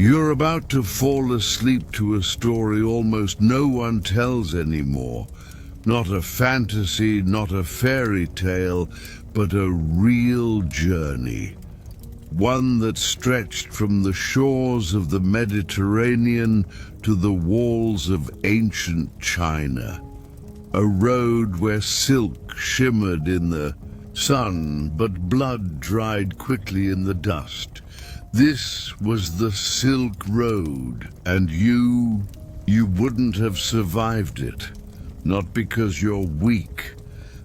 You're about to fall asleep to a story almost no one tells anymore. Not a fantasy, not a fairy tale, but a real journey. One that stretched from the shores of the Mediterranean to the walls of ancient China. A road where silk shimmered in the sun, but blood dried quickly in the dust. This was the Silk Road, and you wouldn't have survived it. Not because you're weak,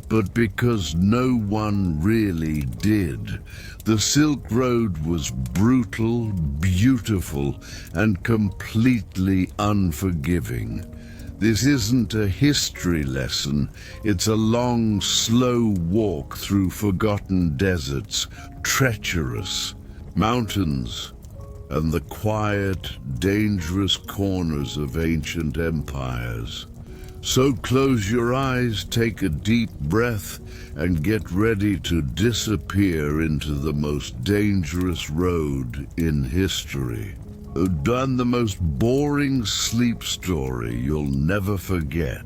but because no one really did. The Silk Road was brutal, beautiful, and completely unforgiving. This isn't a history lesson. It's a long, slow walk through forgotten deserts, treacherous mountains, and the quiet, dangerous corners of ancient empires. So close your eyes, take a deep breath, and get ready to disappear into the most dangerous road in history. Done the most boring sleep story you'll never forget.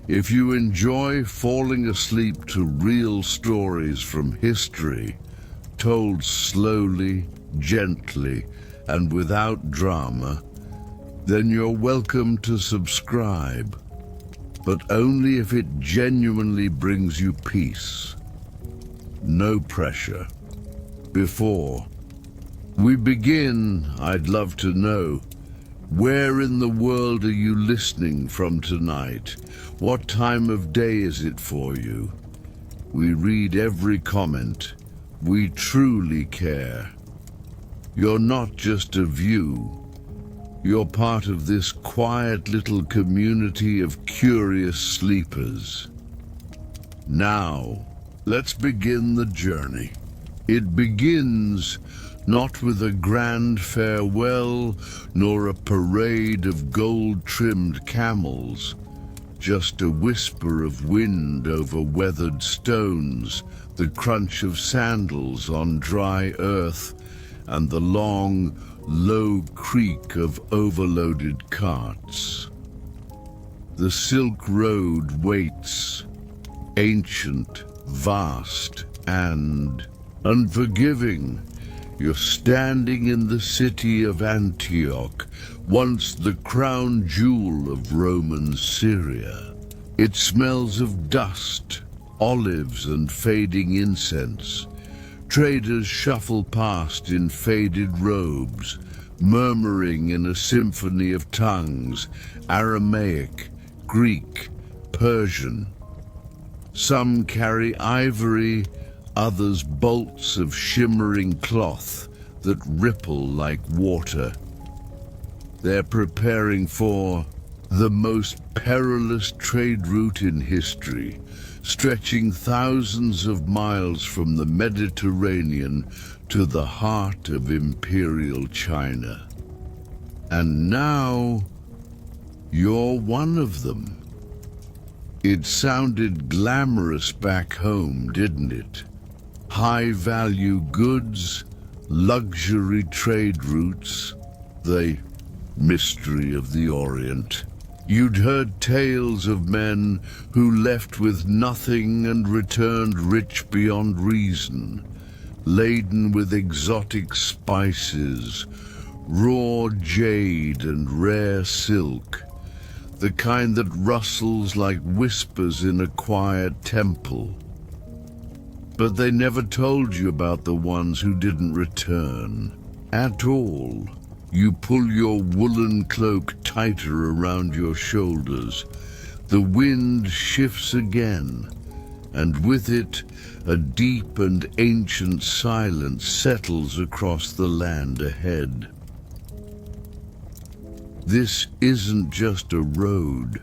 If you enjoy falling asleep to real stories from history, told slowly, gently, and without drama, then you're welcome to subscribe, but only if it genuinely brings you peace. No pressure. Before we begin, I'd love to know, where in the world are you listening from tonight? What time of day is it for you? We read every comment. We truly care. You're not just a view. You're part of this quiet little community of curious sleepers. Now, let's begin the journey. It begins not with a grand farewell, nor a parade of gold-trimmed camels, just a whisper of wind over weathered stones, the crunch of sandals on dry earth, and the long, low creak of overloaded carts. The Silk Road waits, ancient, vast, and unforgiving. You're standing in the city of Antioch, once the crown jewel of Roman Syria. It smells of dust, olives, and fading incense. Traders shuffle past in faded robes, murmuring in a symphony of tongues, Aramaic, Greek, Persian. Some carry ivory, others bolts of shimmering cloth that ripple like water. They're preparing for the most perilous trade route in history, stretching thousands of miles from the Mediterranean to the heart of imperial China. And now, you're one of them. It sounded glamorous back home, didn't it? High-value goods, luxury trade routes, the mystery of the Orient. You'd heard tales of men who left with nothing and returned rich beyond reason, laden with exotic spices, raw jade and rare silk, the kind that rustles like whispers in a quiet temple. But they never told you about the ones who didn't return at all. You pull your woolen cloak tighter around your shoulders. The wind shifts again, and with it, a deep and ancient silence settles across the land ahead. This isn't just a road.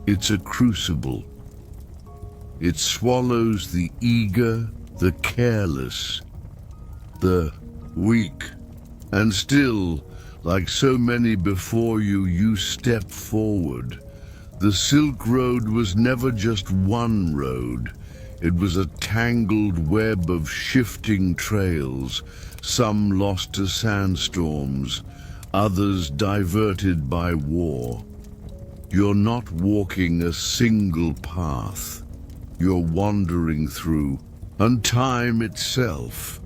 It's a crucible. It swallows the eager, the careless, the weak. And still, like so many before you, you step forward. The Silk Road was never just one road. It was a tangled web of shifting trails, some lost to sandstorms, others diverted by war. You're not walking a single path. You're wandering through, and time itself,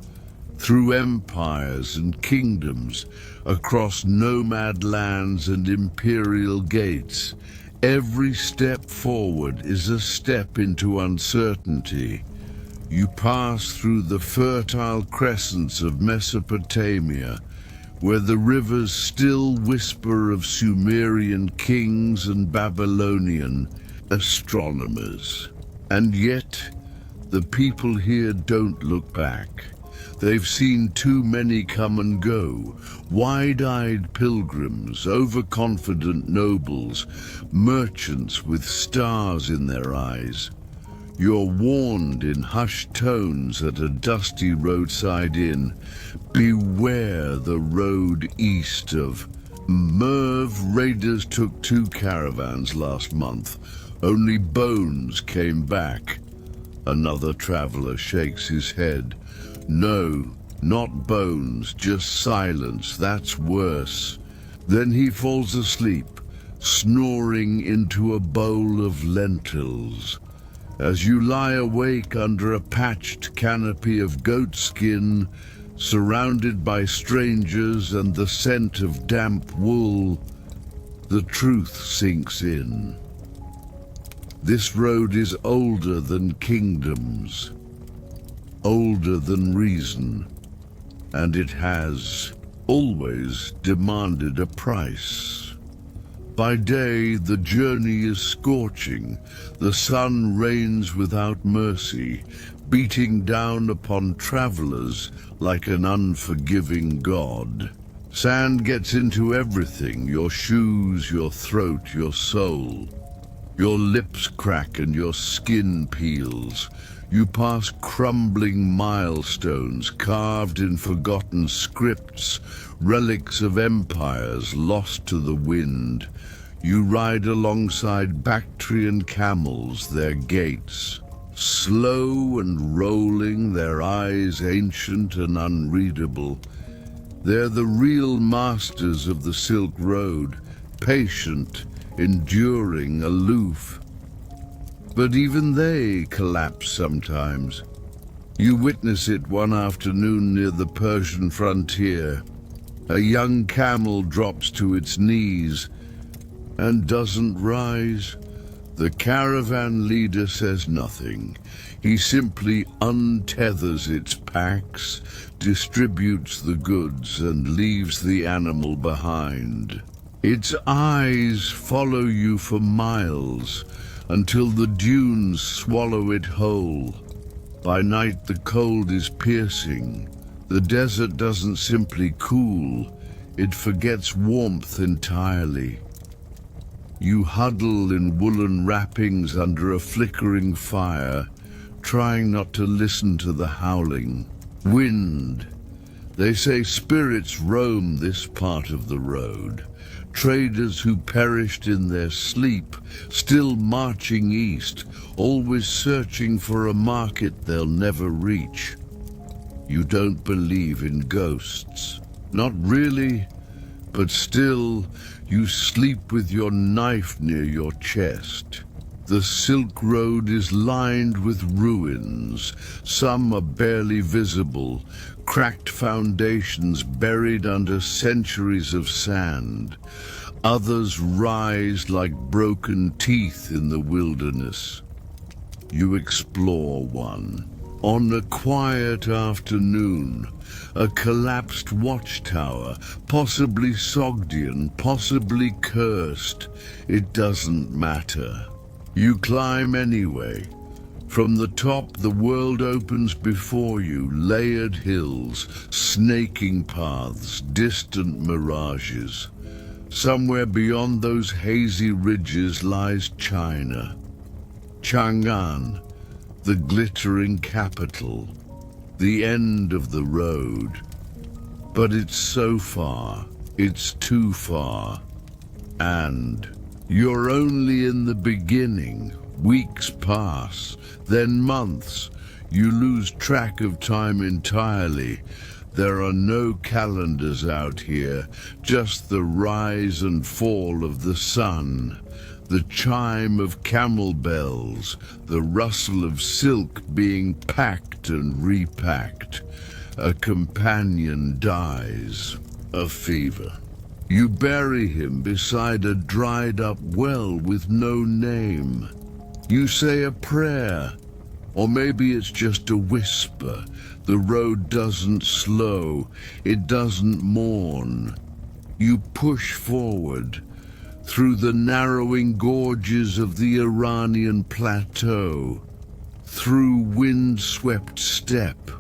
through empires and kingdoms, across nomad lands and imperial gates. Every step forward is a step into uncertainty. You pass through the fertile crescents of Mesopotamia, where the rivers still whisper of Sumerian kings and Babylonian astronomers. And yet, the people here don't look back. They've seen too many come and go, wide-eyed pilgrims, overconfident nobles, merchants with stars in their eyes. You're warned in hushed tones at a dusty roadside inn, beware the road east of Merv. Raiders took 2 caravans last month. Only bones came back. Another traveler shakes his head. No, not bones, just silence. That's worse. Then he falls asleep, snoring into a bowl of lentils. As you lie awake under a patched canopy of goat skin, surrounded by strangers and the scent of damp wool, the truth sinks in. This road is older than kingdoms, older than reason, and it has always demanded a price. By day, the journey is scorching. The sun rains without mercy, beating down upon travelers like an unforgiving god. Sand gets into everything, your shoes, your throat, your soul. Your lips crack and your skin peels. You pass crumbling milestones carved in forgotten scripts, relics of empires lost to the wind. You ride alongside Bactrian camels, their gaits, slow and rolling, their eyes ancient and unreadable. They're the real masters of the Silk Road, patient, enduring, aloof. But even they collapse sometimes. You witness it one afternoon near the Persian frontier. A young camel drops to its knees and doesn't rise. The caravan leader says nothing. He simply untethers its packs, distributes the goods, and leaves the animal behind. Its eyes follow you for miles, until the dunes swallow it whole. By night the cold is piercing. The desert doesn't simply cool, it forgets warmth entirely. You huddle in woolen wrappings under a flickering fire, trying not to listen to the howling wind. They say spirits roam this part of the road. Traders who perished in their sleep, still marching east, always searching for a market they'll never reach. You don't believe in ghosts. Not really, but still, you sleep with your knife near your chest. The Silk Road is lined with ruins. Some are barely visible, cracked foundations buried under centuries of sand. Others rise like broken teeth in the wilderness. You explore one. On a quiet afternoon, a collapsed watchtower, possibly Sogdian, possibly cursed. It doesn't matter. You climb anyway. From the top, the world opens before you, layered hills, snaking paths, distant mirages. Somewhere beyond those hazy ridges lies China. Chang'an, the glittering capital, the end of the road. But it's so far, it's too far. And you're only in the beginning, Weeks pass, then months. You lose track of time entirely. There are no calendars out here, just the rise and fall of the sun, the chime of camel bells, the rustle of silk being packed and repacked. A companion dies of fever. You bury him beside a dried-up well with no name. You say a prayer, or maybe it's just a whisper. The road doesn't slow, it doesn't mourn. You push forward through the narrowing gorges of the Iranian plateau, through wind-swept steppe,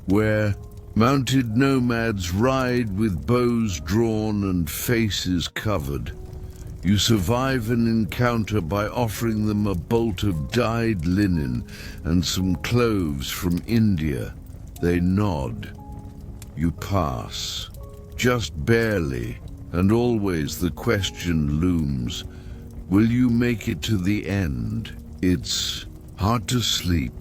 where mounted nomads ride with bows drawn and faces covered. You survive an encounter by offering them a bolt of dyed linen and some cloves from India. They nod. You pass, just barely, and always the question looms, will you make it to the end? It's hard to sleep,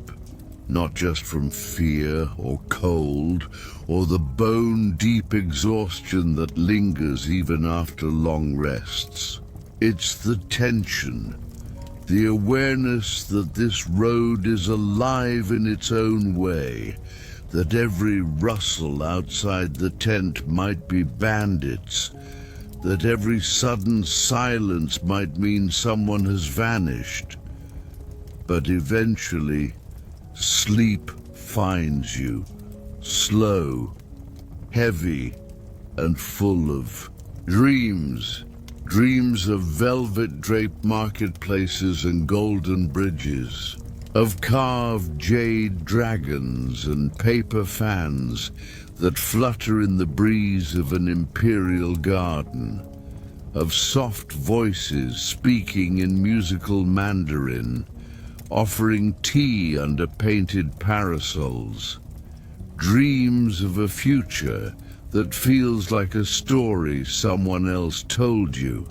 not just from fear or cold, or the bone-deep exhaustion that lingers even after long rests. It's the tension, the awareness that this road is alive in its own way, that every rustle outside the tent might be bandits, that every sudden silence might mean someone has vanished. But eventually, sleep finds you, slow, heavy, and full of dreams. Dreams of velvet-draped marketplaces and golden bridges, of carved jade dragons and paper fans that flutter in the breeze of an imperial garden, of soft voices speaking in musical Mandarin, offering tea under painted parasols. Dreams of a future that feels like a story someone else told you,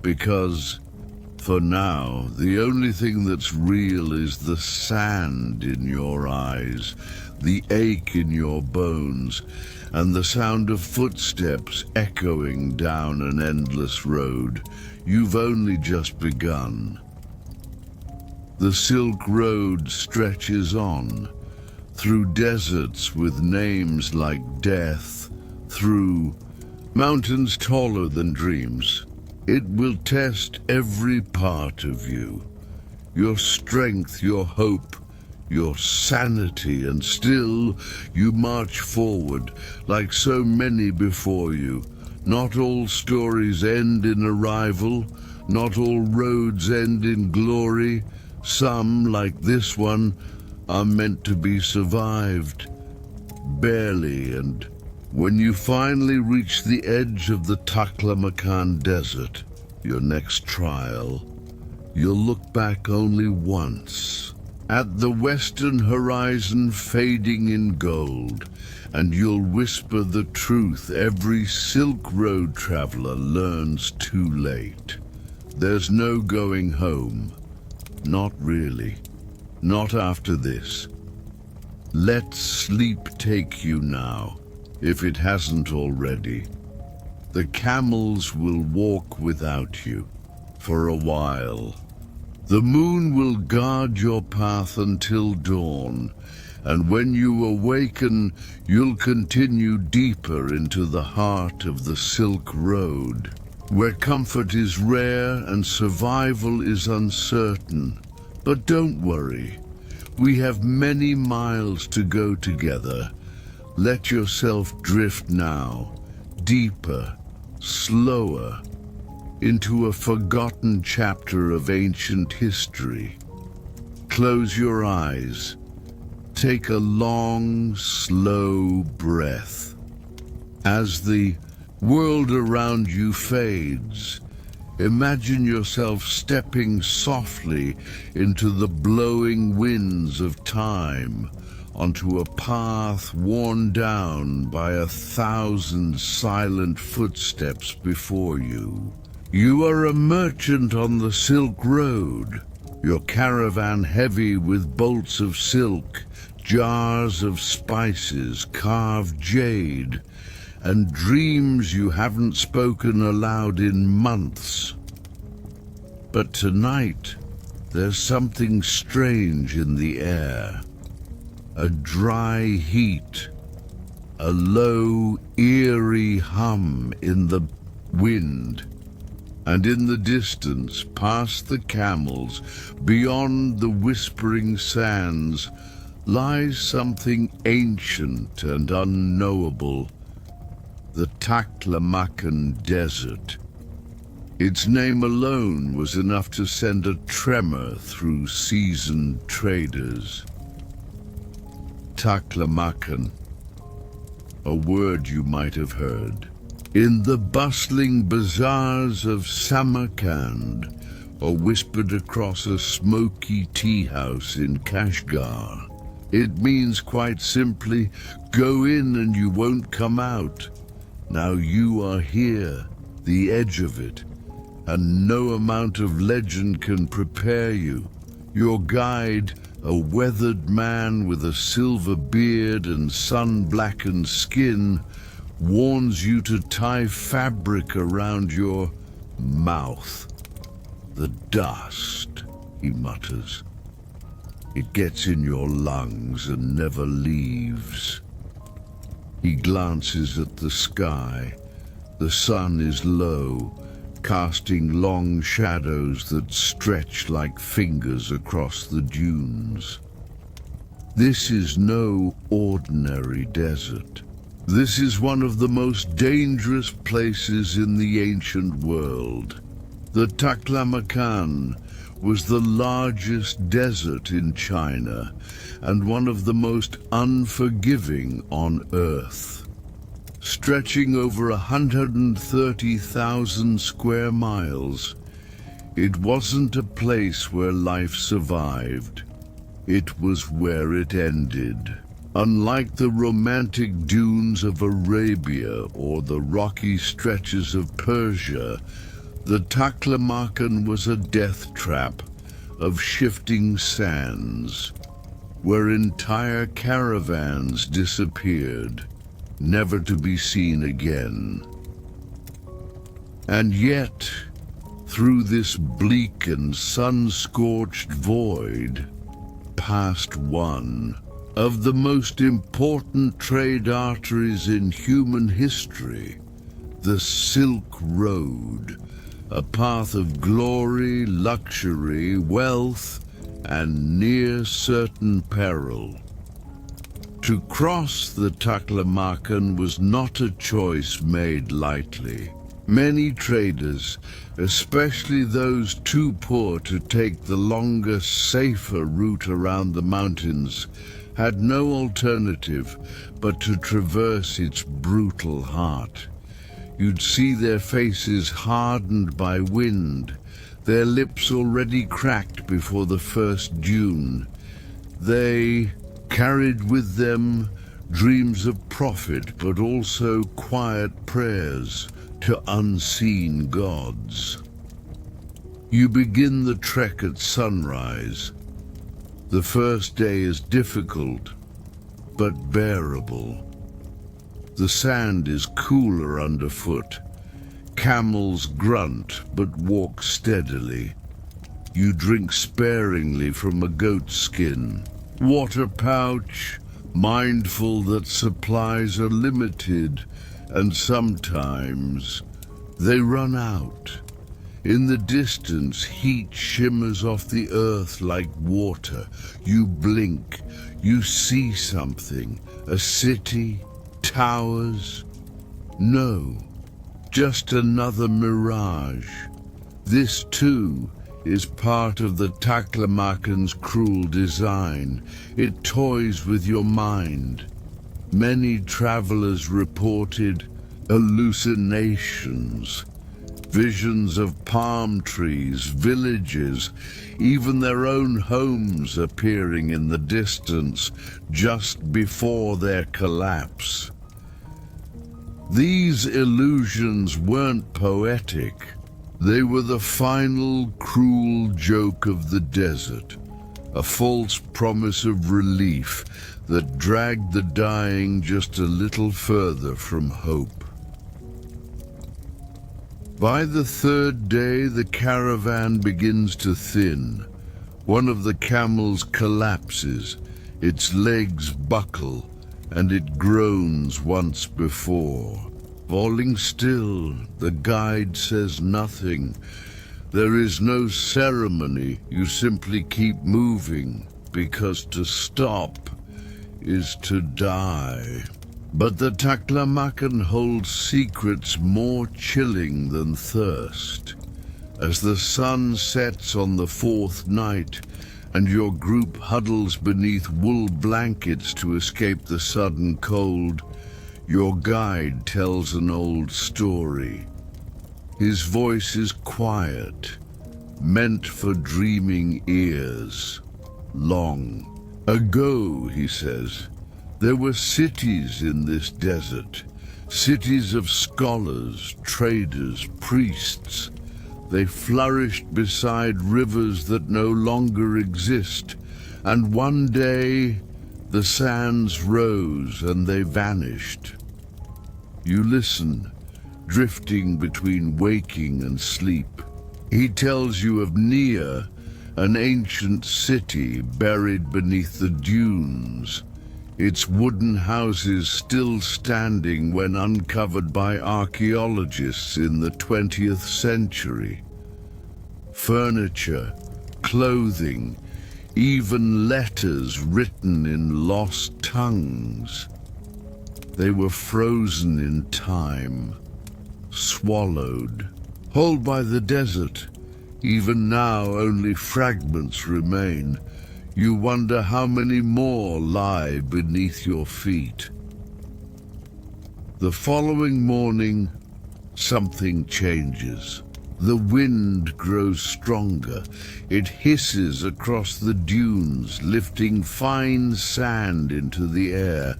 because, for now, the only thing that's real is the sand in your eyes, the ache in your bones, and the sound of footsteps echoing down an endless road. You've only just begun. The Silk Road stretches on, through deserts with names like death, through mountains taller than dreams. It will test every part of you, your strength, your hope, your sanity, and still you march forward like so many before you. Not all stories end in arrival, not all roads end in glory. Some, like this one, are meant to be survived, barely, and when you finally reach the edge of the Taklamakan Desert, your next trial, you'll look back only once, at the western horizon fading in gold, and you'll whisper the truth every Silk Road traveler learns too late. There's no going home. Not really. Not after this. Let sleep take you now, if it hasn't already. The camels will walk without you for a while. The moon will guard your path until dawn, and when you awaken, you'll continue deeper into the heart of the Silk Road, where comfort is rare and survival is uncertain. But don't worry, we have many miles to go together. Let yourself drift now, deeper, slower, into a forgotten chapter of ancient history. Close your eyes. Take a long, slow breath. As the world around you fades, imagine yourself stepping softly into the blowing winds of time, onto a path worn down by 1,000 silent footsteps before you. You are a merchant on the Silk Road, your caravan heavy with bolts of silk, jars of spices, carved jade, and dreams you haven't spoken aloud in months. But tonight, there's something strange in the air. A dry heat, a low, eerie hum in the wind. And in the distance, past the camels, beyond the whispering sands, lies something ancient and unknowable, the Taklamakan Desert. Its name alone was enough to send a tremor through seasoned traders. Taklamakan, a word you might have heard. In the bustling bazaars of Samarkand, or whispered across a smoky tea house in Kashgar. It means quite simply, go in and you won't come out. Now you are here, the edge of it, and no amount of legend can prepare you. Your guide, a weathered man with a silver beard and sun-blackened skin, warns you to tie fabric around your mouth. The dust, he mutters. It gets in your lungs and never leaves. He glances at the sky. The sun is low, casting long shadows that stretch like fingers across the dunes. This is no ordinary desert. This is one of the most dangerous places in the ancient world. The Taklamakan was the largest desert in China and one of the most unforgiving on Earth. Stretching over 130,000 square miles, it wasn't a place where life survived. It was where it ended. Unlike the romantic dunes of Arabia or the rocky stretches of Persia, the Taklamakan was a death trap of shifting sands, where entire caravans disappeared, never to be seen again. And yet, through this bleak and sun-scorched void, passed one of the most important trade arteries in human history, the Silk Road, a path of glory, luxury, wealth, and near certain peril. To cross the Taklamakan was not a choice made lightly. Many traders, especially those too poor to take the longer, safer route around the mountains, had no alternative but to traverse its brutal heart. You'd see their faces hardened by wind, their lips already cracked before the first dune. They carried with them dreams of profit, but also quiet prayers to unseen gods. You begin the trek at sunrise. The first day is difficult, but bearable. The sand is cooler underfoot. Camels grunt, but walk steadily. You drink sparingly from a goat skin. Water pouch, mindful that supplies are limited, and sometimes they run out. In the distance, heat shimmers off the earth like water. You blink, you see something, a city, towers. No, just another mirage. This too is part of the Taklamakan's cruel design. It toys with your mind. Many travelers reported hallucinations, visions of palm trees, villages, even their own homes appearing in the distance just before their collapse. These illusions weren't poetic. They were the final cruel joke of the desert, a false promise of relief that dragged the dying just a little further from hope. By the third day, the caravan begins to thin. One of the camels collapses, its legs buckle, and it groans once before. Falling still, the guide says nothing. There is no ceremony, you simply keep moving, because to stop is to die. But the Taklamakan holds secrets more chilling than thirst. As the sun sets on the fourth night, and your group huddles beneath wool blankets to escape the sudden cold, your guide tells an old story. His voice is quiet, meant for dreaming ears. Long ago, he says, there were cities in this desert, cities of scholars, traders, priests. They flourished beside rivers that no longer exist, and one day the sands rose and they vanished. You listen, drifting between waking and sleep. He tells you of Nia, an ancient city buried beneath the dunes, its wooden houses still standing when uncovered by archaeologists in the 20th century. Furniture, clothing, even letters written in lost tongues. They were frozen in time, swallowed, whole by the desert. Even now only fragments remain. You wonder how many more lie beneath your feet. The following morning, something changes. The wind grows stronger. It hisses across the dunes, lifting fine sand into the air.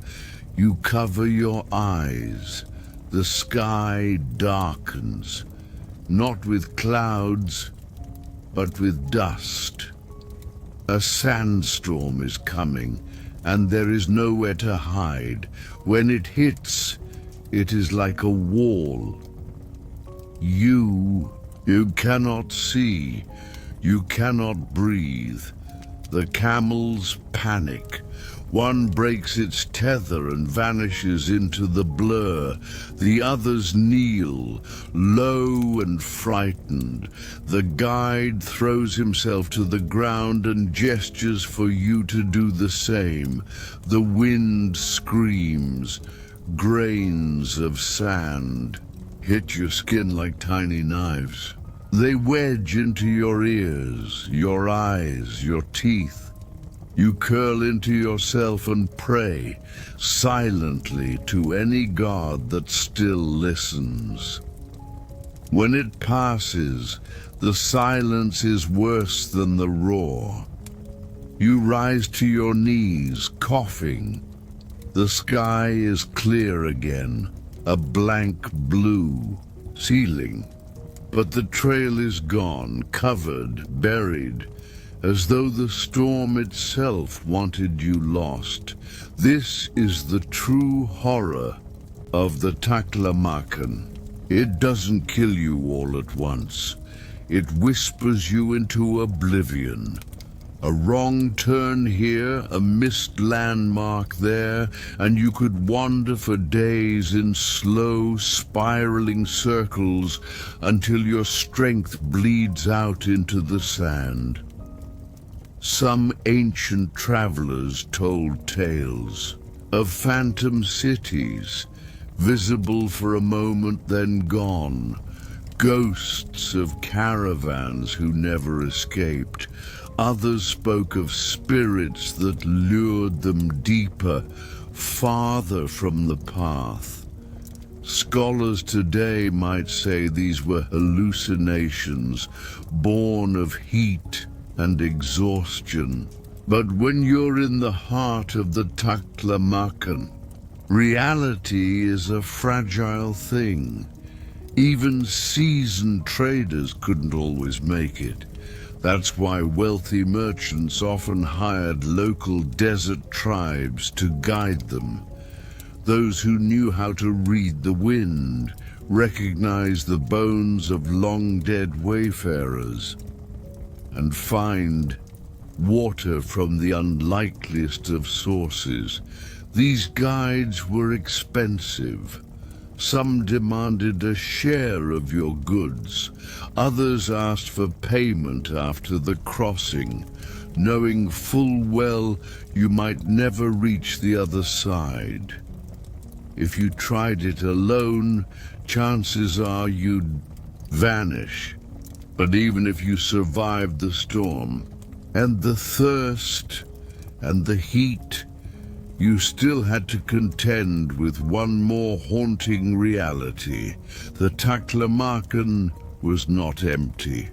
You cover your eyes. The sky darkens, not with clouds, but with dust. A sandstorm is coming, and there is nowhere to hide. When it hits, it is like a wall. You cannot see, you cannot breathe. The camels panic. One breaks its tether and vanishes into the blur. The others kneel, low and frightened. The guide throws himself to the ground and gestures for you to do the same. The wind screams. Grains of sand hit your skin like tiny knives. They wedge into your ears, your eyes, your teeth. You curl into yourself and pray silently to any god that still listens. When it passes, the silence is worse than the roar. You rise to your knees, coughing. The sky is clear again, a blank blue ceiling. But the trail is gone, covered, buried, as though the storm itself wanted you lost. This is the true horror of the Taklamakan. It doesn't kill you all at once. It whispers you into oblivion. A wrong turn here, a missed landmark there, and you could wander for days in slow, spiraling circles until your strength bleeds out into the sand. Some ancient travelers told tales of phantom cities, visible for a moment then gone, ghosts of caravans who never escaped. Others spoke of spirits that lured them deeper, farther from the path. Scholars today might say these were hallucinations, born of heat and exhaustion. But when you're in the heart of the Taklamakan, reality is a fragile thing. Even seasoned traders couldn't always make it. That's why wealthy merchants often hired local desert tribes to guide them. Those who knew how to read the wind, recognize the bones of long-dead wayfarers, and find water from the unlikeliest of sources. These guides were expensive. Some demanded a share of your goods. Others asked for payment after the crossing, knowing full well you might never reach the other side. If you tried it alone, chances are you'd vanish. But even if you survived the storm, and the thirst, and the heat, you still had to contend with one more haunting reality. The Taklamakan was not empty.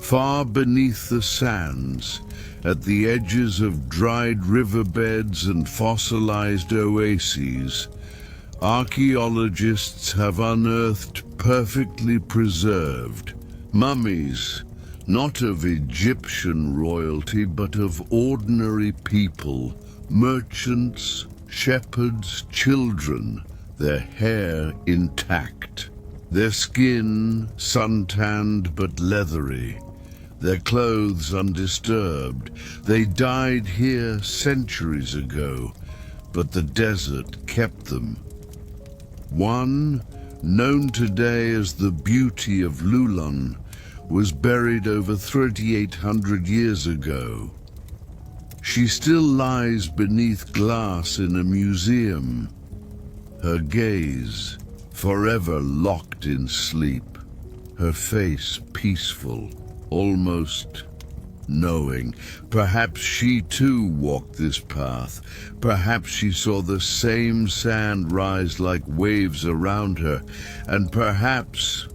Far beneath the sands, at the edges of dried riverbeds and fossilized oases, archaeologists have unearthed perfectly preserved mummies, not of Egyptian royalty, but of ordinary people, merchants, shepherds, children, their hair intact, their skin suntanned but leathery, their clothes undisturbed. They died here centuries ago, but the desert kept them. One, known today as the Beauty of Lulun, was buried over 3,800 years ago. She still lies beneath glass in a museum, her gaze forever locked in sleep, her face peaceful, almost knowing. Perhaps she too walked this path. Perhaps she saw the same sand rise like waves around her, and perhaps,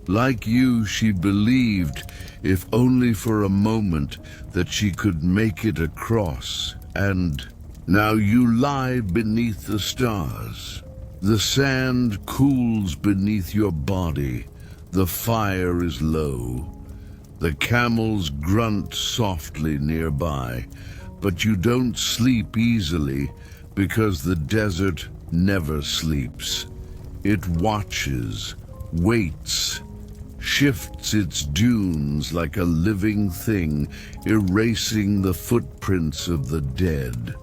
like you, she believed, if only for a moment, that she could make it across. And now you lie beneath the stars. The sand cools beneath your body. The fire is low. The camels grunt softly nearby, but you don't sleep easily because the desert never sleeps. It watches, waits, shifts its dunes like a living thing, erasing the footprints of the dead.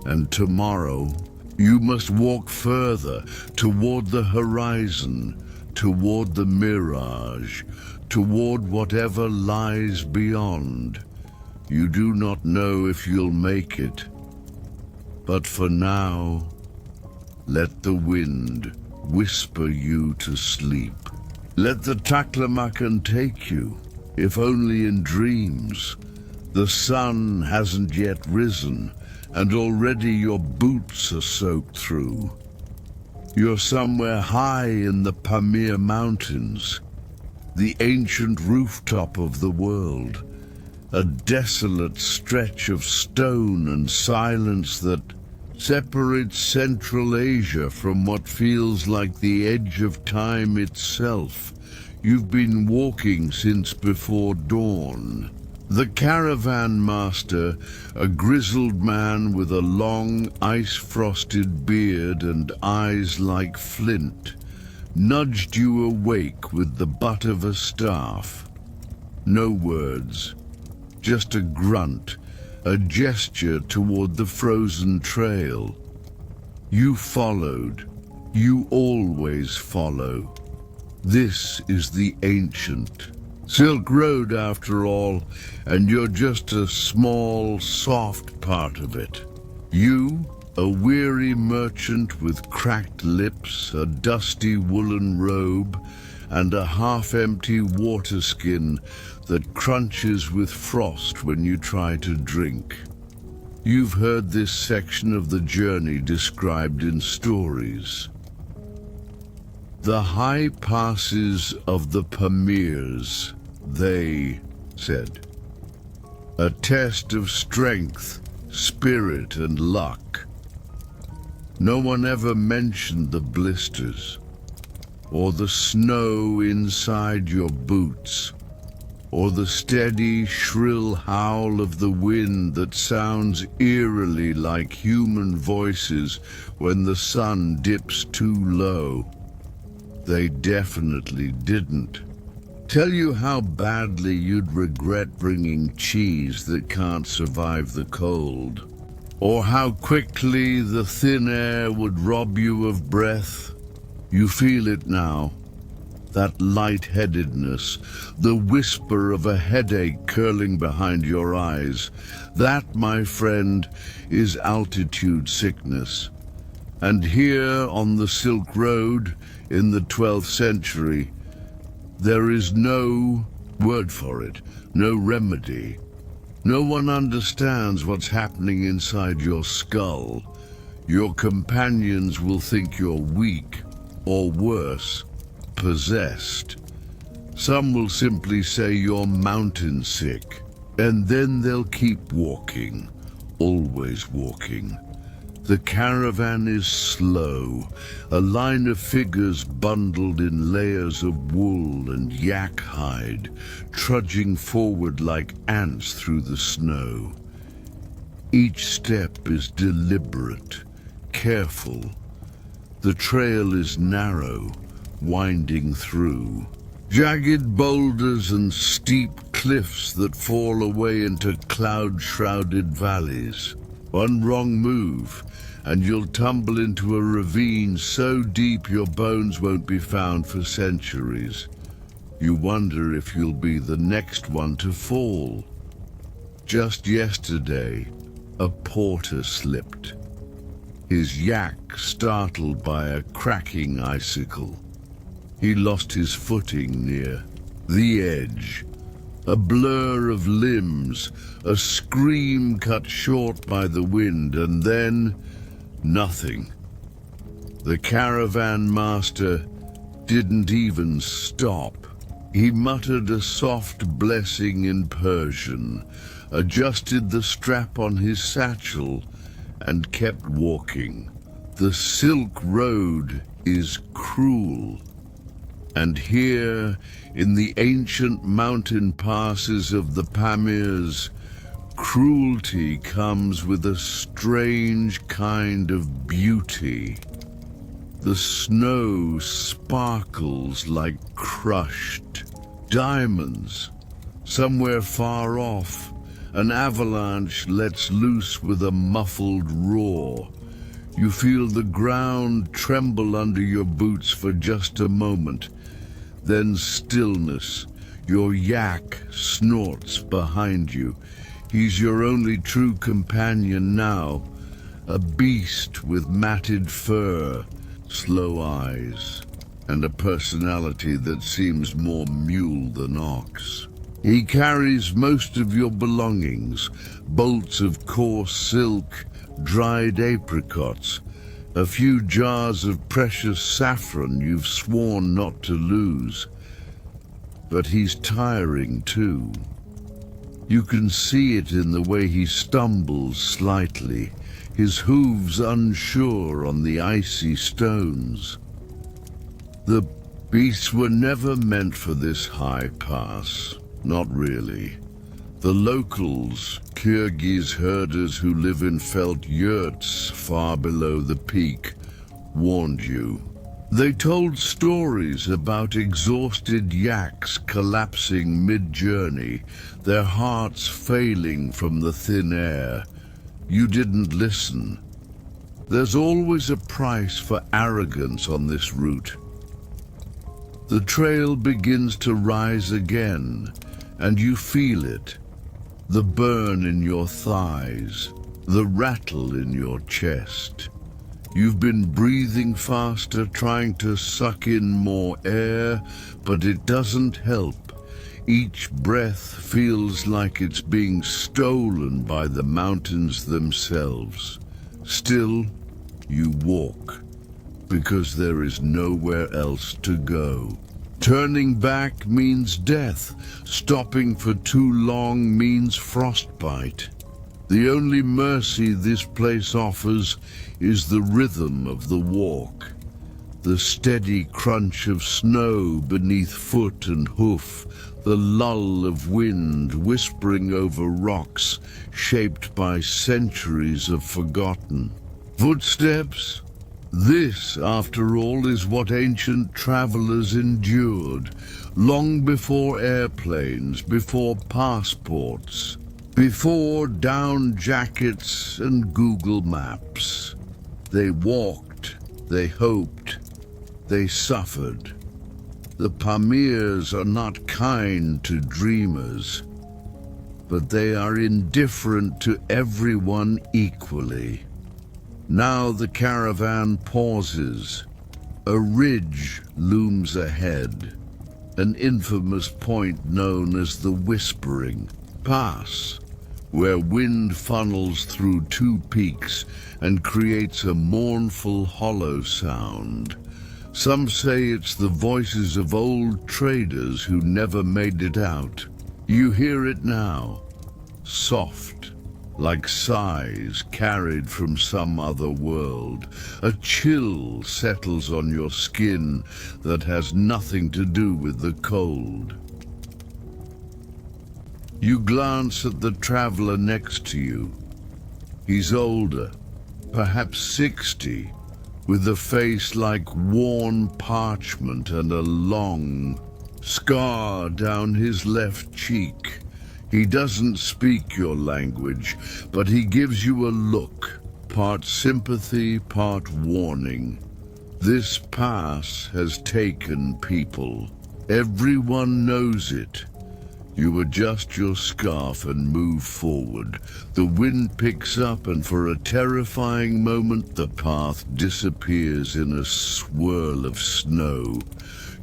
And tomorrow, you must walk further, toward the horizon, toward the mirage, toward whatever lies beyond. You do not know if you'll make it. But for now, let the wind whisper you to sleep. Let the Taklamakan take you, if only in dreams. The sun hasn't yet risen, and already your boots are soaked through. You're somewhere high in the Pamir mountains, the ancient rooftop of the world, a desolate stretch of stone and silence that separates Central Asia from what feels like the edge of time itself. You've been walking since before dawn. The caravan master, a grizzled man with a long, ice-frosted beard and eyes like flint, nudged you awake with the butt of a staff. No words, just a grunt, a gesture toward the frozen trail. You followed. You always follow. This is the ancient Silk Road, after all, and you're just a small, soft part of it. You, a weary merchant with cracked lips, a dusty woolen robe, and a half-empty water skin that crunches with frost when you try to drink. You've heard this section of the journey described in stories. The high passes of the Pamirs, they said. A test of strength, spirit, and luck. No one ever mentioned the blisters, or the snow inside your boots, or the steady, shrill howl of the wind that sounds eerily like human voices when the sun dips too low. They definitely didn't tell you how badly you'd regret bringing cheese that can't survive the cold, or how quickly the thin air would rob you of breath. You feel it now, that lightheadedness, the whisper of a headache curling behind your eyes. That, my friend, is altitude sickness. And here on the Silk Road in the 12th century, there is no word for it, no remedy. No one understands what's happening inside your skull. Your companions will think you're weak, or worse, possessed. Some will simply say you're mountain sick, and then they'll keep walking, always walking. The caravan is slow, a line of figures bundled in layers of wool and yak hide, trudging forward like ants through the snow. Each step is deliberate, careful. The trail is narrow, winding through jagged boulders and steep cliffs that fall away into cloud-shrouded valleys. One wrong move, and you'll tumble into a ravine so deep your bones won't be found for centuries. You wonder if you'll be the next one to fall. Just yesterday, a porter slipped, his yak startled by a cracking icicle. He lost his footing near the edge. A blur of limbs, a scream cut short by the wind, and then nothing. The caravan master didn't even stop. He muttered a soft blessing in Persian, adjusted the strap on his satchel, and kept walking. The Silk Road is cruel. And here, in the ancient mountain passes of the Pamirs, cruelty comes with a strange kind of beauty. The snow sparkles like crushed diamonds. Somewhere far off, an avalanche lets loose with a muffled roar. You feel the ground tremble under your boots for just a moment. Then stillness. Your yak snorts behind you. He's your only true companion now, a beast with matted fur, slow eyes, and a personality that seems more mule than ox. He carries most of your belongings, bolts of coarse silk, dried apricots, a few jars of precious saffron you've sworn not to lose. But he's tiring too. You can see it in the way he stumbles slightly, his hooves unsure on the icy stones. The beasts were never meant for this high pass, not really. The locals, Kyrgyz herders who live in felt yurts far below the peak, warned you. They told stories about exhausted yaks collapsing mid-journey, their hearts failing from the thin air. You didn't listen. There's always a price for arrogance on this route. The trail begins to rise again, and you feel it. The burn in your thighs, the rattle in your chest. You've been breathing faster, trying to suck in more air, but it doesn't help. Each breath feels like it's being stolen by the mountains themselves. Still, you walk, because there is nowhere else to go. Turning back means death. Stopping for too long means frostbite. The only mercy this place offers is the rhythm of the walk, the steady crunch of snow beneath foot and hoof, the lull of wind whispering over rocks shaped by centuries of forgotten footsteps. This, after all, is what ancient travelers endured, long before airplanes, before passports, before down jackets and Google Maps. They walked, they hoped, they suffered. The Pamirs are not kind to dreamers, but they are indifferent to everyone equally. Now the caravan pauses. A ridge looms ahead, an infamous point known as the Whispering Pass, where wind funnels through two peaks and creates a mournful hollow sound. Some say it's the voices of old traders who never made it out. You hear it now, soft, like sighs carried from some other world. A chill settles on your skin that has nothing to do with the cold. You glance at the traveler next to you. He's older, perhaps 60, with a face like worn parchment and a long scar down his left cheek. He doesn't speak your language, but he gives you a look, part sympathy, part warning. This pass has taken people. Everyone knows it. You adjust your scarf and move forward. The wind picks up, and for a terrifying moment the path disappears in a swirl of snow.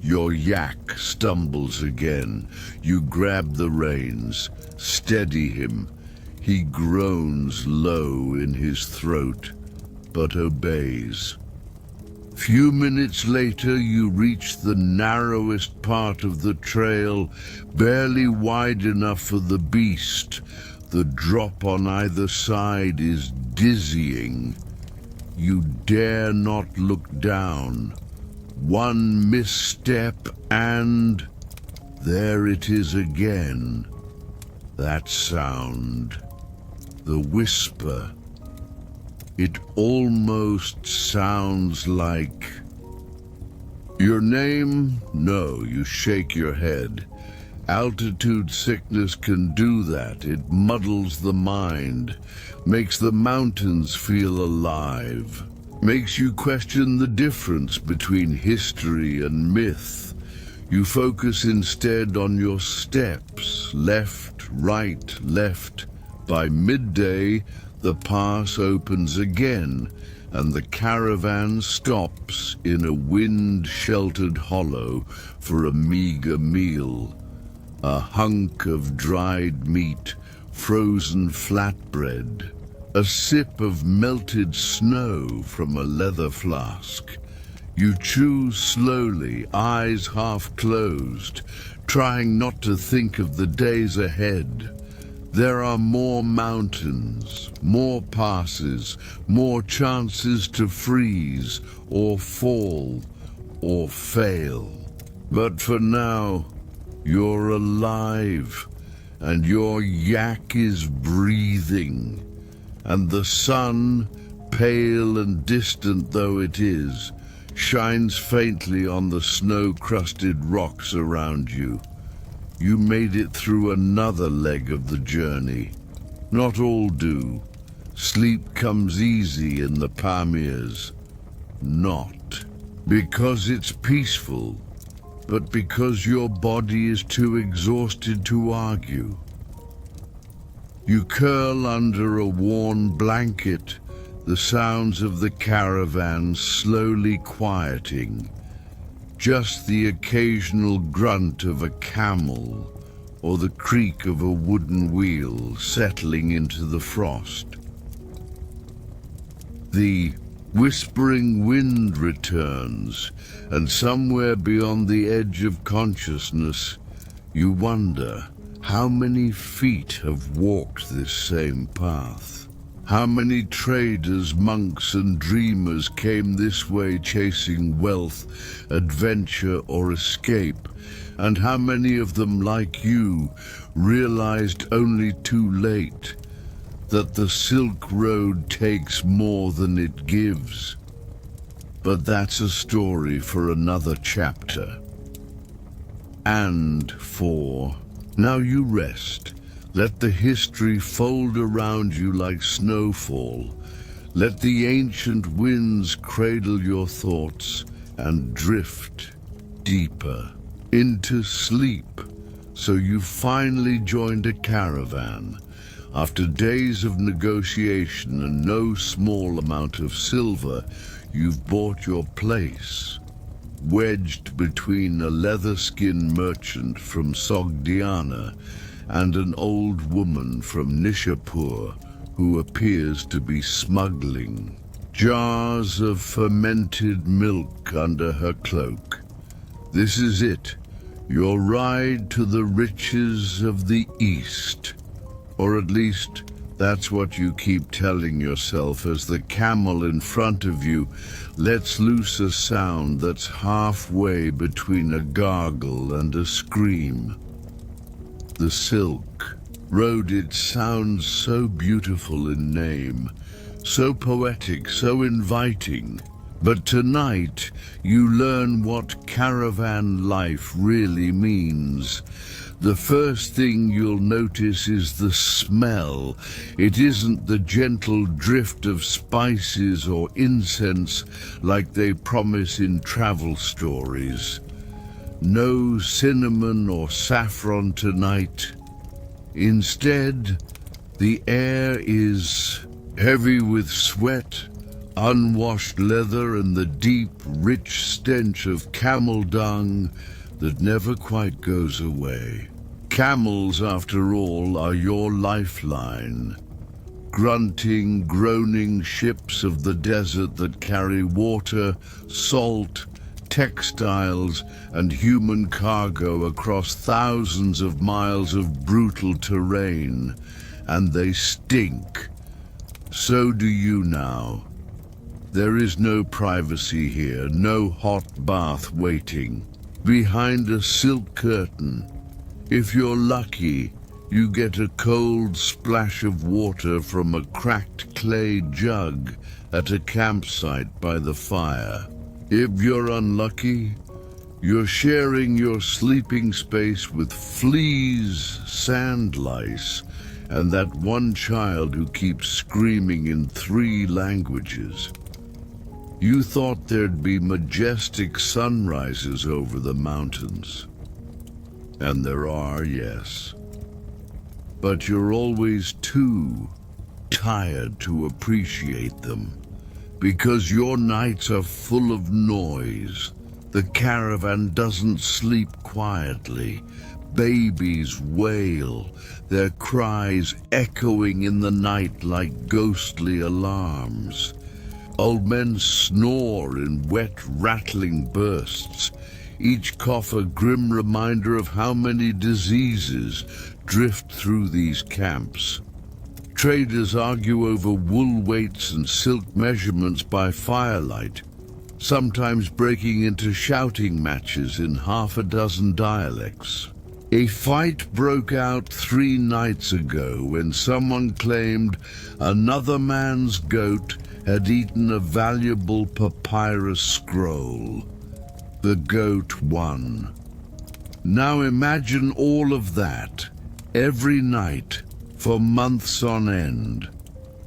Your yak stumbles again. You grab the reins, steady him. He groans low in his throat, but obeys. Few minutes later, you reach the narrowest part of the trail, barely wide enough for the beast. The drop on either side is dizzying. You dare not look down. One misstep and there it is again. That sound, the whisper. It almost sounds like... Your name? No, you shake your head. Altitude sickness can do that. It muddles the mind, makes the mountains feel alive, makes you question the difference between history and myth. You focus instead on your steps, left, right, left. By midday, the pass opens again, and the caravan stops in a wind-sheltered hollow for a meager meal. A hunk of dried meat, frozen flatbread, a sip of melted snow from a leather flask. You chew slowly, eyes half closed, trying not to think of the days ahead. There are more mountains, more passes, more chances to freeze or fall or fail. But for now, you're alive, and your yak is breathing, and the sun, pale and distant though it is, shines faintly on the snow-crusted rocks around you. You made it through another leg of the journey. Not all do. Sleep comes easy in the Pamirs. Not because it's peaceful, but because your body is too exhausted to argue. You curl under a worn blanket, the sounds of the caravan slowly quieting. Just the occasional grunt of a camel or the creak of a wooden wheel settling into the frost. The whispering wind returns, and somewhere beyond the edge of consciousness, you wonder, How many feet have walked this same path? How many traders, monks, and dreamers came this way chasing wealth, adventure, or escape? And how many of them, like you, realized only too late that the Silk Road takes more than it gives? But that's a story for another chapter. And for now you rest. Let the history fold around you like snowfall. Let the ancient winds cradle your thoughts and drift deeper into sleep. So you finally joined a caravan. After days of negotiation and no small amount of silver, you've bought your place. Wedged between a leather-skinned merchant from Sogdiana and an old woman from Nishapur who appears to be smuggling jars of fermented milk under her cloak. This is it, your ride to the riches of the East. Or at least, that's what you keep telling yourself as the camel in front of you lets loose a sound that's halfway between a gargle and a scream. The Silk Road, it sounds so beautiful in name, so poetic, so inviting. But tonight, you learn what caravan life really means. The first thing you'll notice is the smell. It isn't the gentle drift of spices or incense like they promise in travel stories. No cinnamon or saffron tonight. Instead, the air is heavy with sweat, unwashed leather, and the deep, rich stench of camel dung that never quite goes away. Camels, after all, are your lifeline. Grunting, groaning ships of the desert that carry water, salt, textiles, and human cargo across thousands of miles of brutal terrain. And they stink. So do you now. There is no privacy here, no hot bath waiting. Behind a silk curtain, if you're lucky, you get a cold splash of water from a cracked clay jug at a campsite by the fire. If you're unlucky, you're sharing your sleeping space with fleas, sand lice, and that one child who keeps screaming in 3 languages. You thought there'd be majestic sunrises over the mountains. And there are, yes. But you're always too tired to appreciate them, because your nights are full of noise. The caravan doesn't sleep quietly. Babies wail, their cries echoing in the night like ghostly alarms. Old men snore in wet, rattling bursts, each cough a grim reminder of how many diseases drift through these camps. Traders argue over wool weights and silk measurements by firelight, sometimes breaking into shouting matches in half a dozen dialects. A fight broke out 3 nights ago when someone claimed another man's goat had eaten a valuable papyrus scroll. The goat won. Now imagine all of that, every night, for months on end.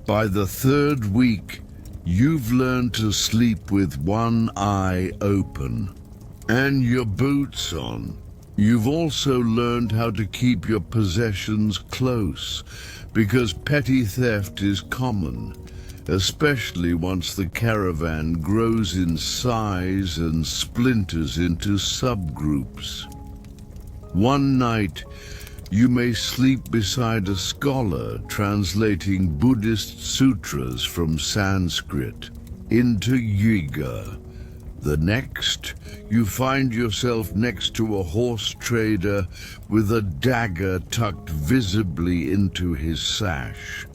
By the 3rd week, you've learned to sleep with one eye open and your boots on. You've also learned how to keep your possessions close, because petty theft is common, especially once the caravan grows in size and splinters into subgroups. One night, you may sleep beside a scholar translating Buddhist sutras from Sanskrit into Yiga. The next, you find yourself next to a horse trader with a dagger tucked visibly into his sash.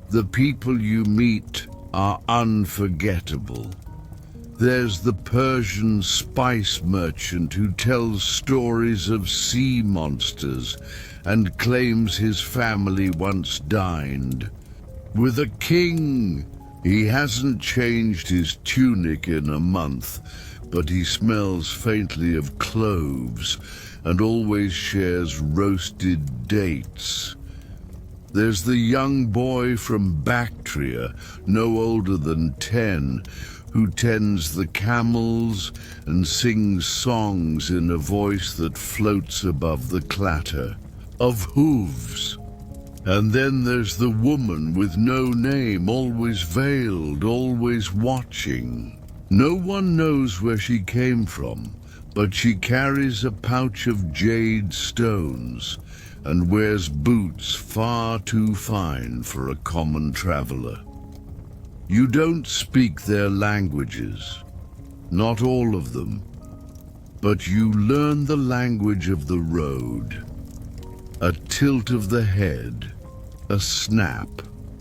The people you meet are unforgettable. There's the Persian spice merchant who tells stories of sea monsters and claims his family once dined with a king. He hasn't changed his tunic in a month, but he smells faintly of cloves and always shares roasted dates. There's the young boy from Bactria, no older than 10, who tends the camels and sings songs in a voice that floats above the clatter of hooves. And then there's the woman with no name, always veiled, always watching. No one knows where she came from, but she carries a pouch of jade stones and wears boots far too fine for a common traveler. You don't speak their languages, not all of them, but you learn the language of the road. A tilt of the head, a snap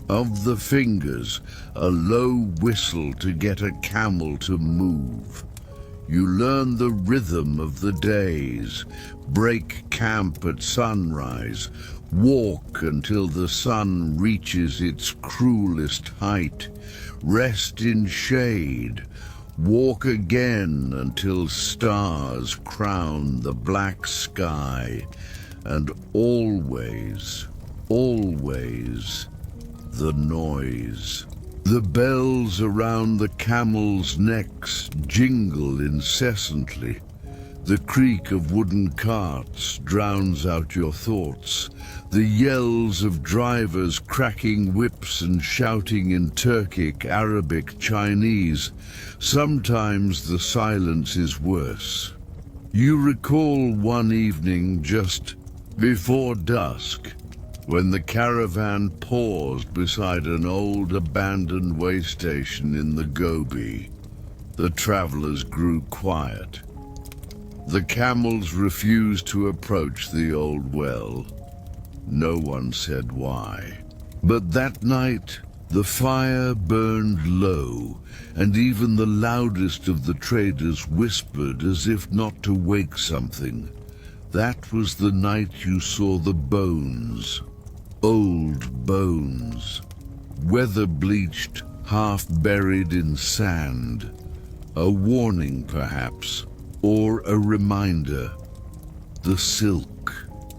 of the fingers, a low whistle to get a camel to move. You learn the rhythm of the days, break camp at sunrise, walk until the sun reaches its cruelest height, rest in shade, walk again until stars crown the black sky, and always, always, the noise. The bells around the camels' necks jingle incessantly. The creak of wooden carts drowns out your thoughts. The yells of drivers cracking whips and shouting in Turkic, Arabic, Chinese. Sometimes the silence is worse. You recall one evening just before dusk, when the caravan paused beside an old abandoned way station in the Gobi. The travelers grew quiet. The camels refused to approach the old well. No one said why. But that night, the fire burned low, and even the loudest of the traders whispered as if not to wake something. That was the night you saw the bones. Old bones, weather-bleached, half-buried in sand. A warning, perhaps, or a reminder. The silk.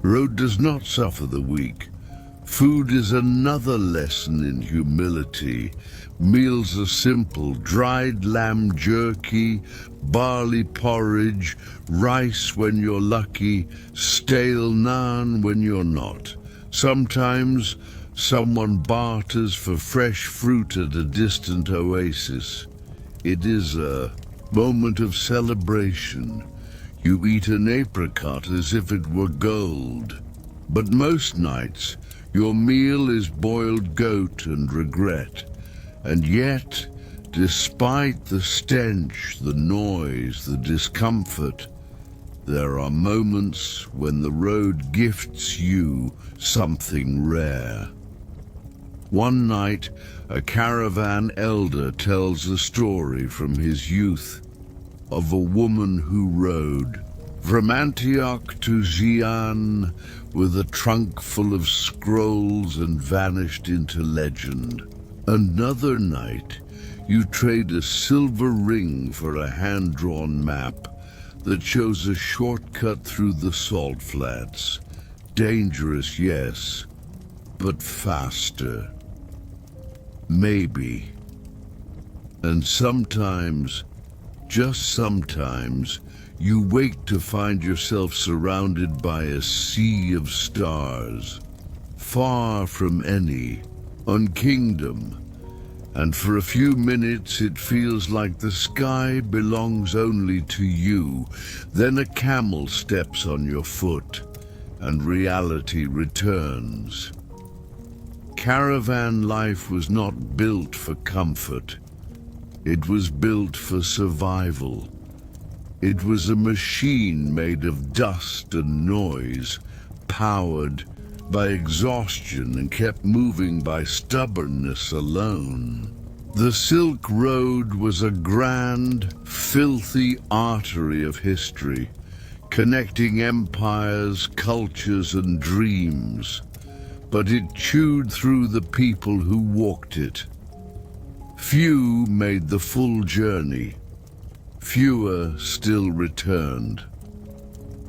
Road does not suffer the weak. Food is another lesson in humility. Meals are simple: dried lamb jerky, barley porridge, rice when you're lucky, stale naan when you're not. Sometimes someone barters for fresh fruit at a distant oasis. It is a moment of celebration. You eat an apricot as if it were gold. But most nights, your meal is boiled goat and regret. And yet, despite the stench, the noise, the discomfort, there are moments when the road gifts you something rare. One night, a caravan elder tells a story from his youth of a woman who rode from Antioch to Xi'an with a trunk full of scrolls and vanished into legend. Another night, you trade a silver ring for a hand-drawn map that shows a shortcut through the salt flats. Dangerous, yes, but faster. Maybe. And sometimes, just sometimes, you wake to find yourself surrounded by a sea of stars, far from any, on kingdom. And for a few minutes it feels like the sky belongs only to you. Then a camel steps on your foot, and reality returns. Caravan life was not built for comfort. It was built for survival. It was a machine made of dust and noise, powered by exhaustion and kept moving by stubbornness alone. The Silk Road was a grand, filthy artery of history, connecting empires, cultures, and dreams. But it chewed through the people who walked it. Few made the full journey. Fewer still returned.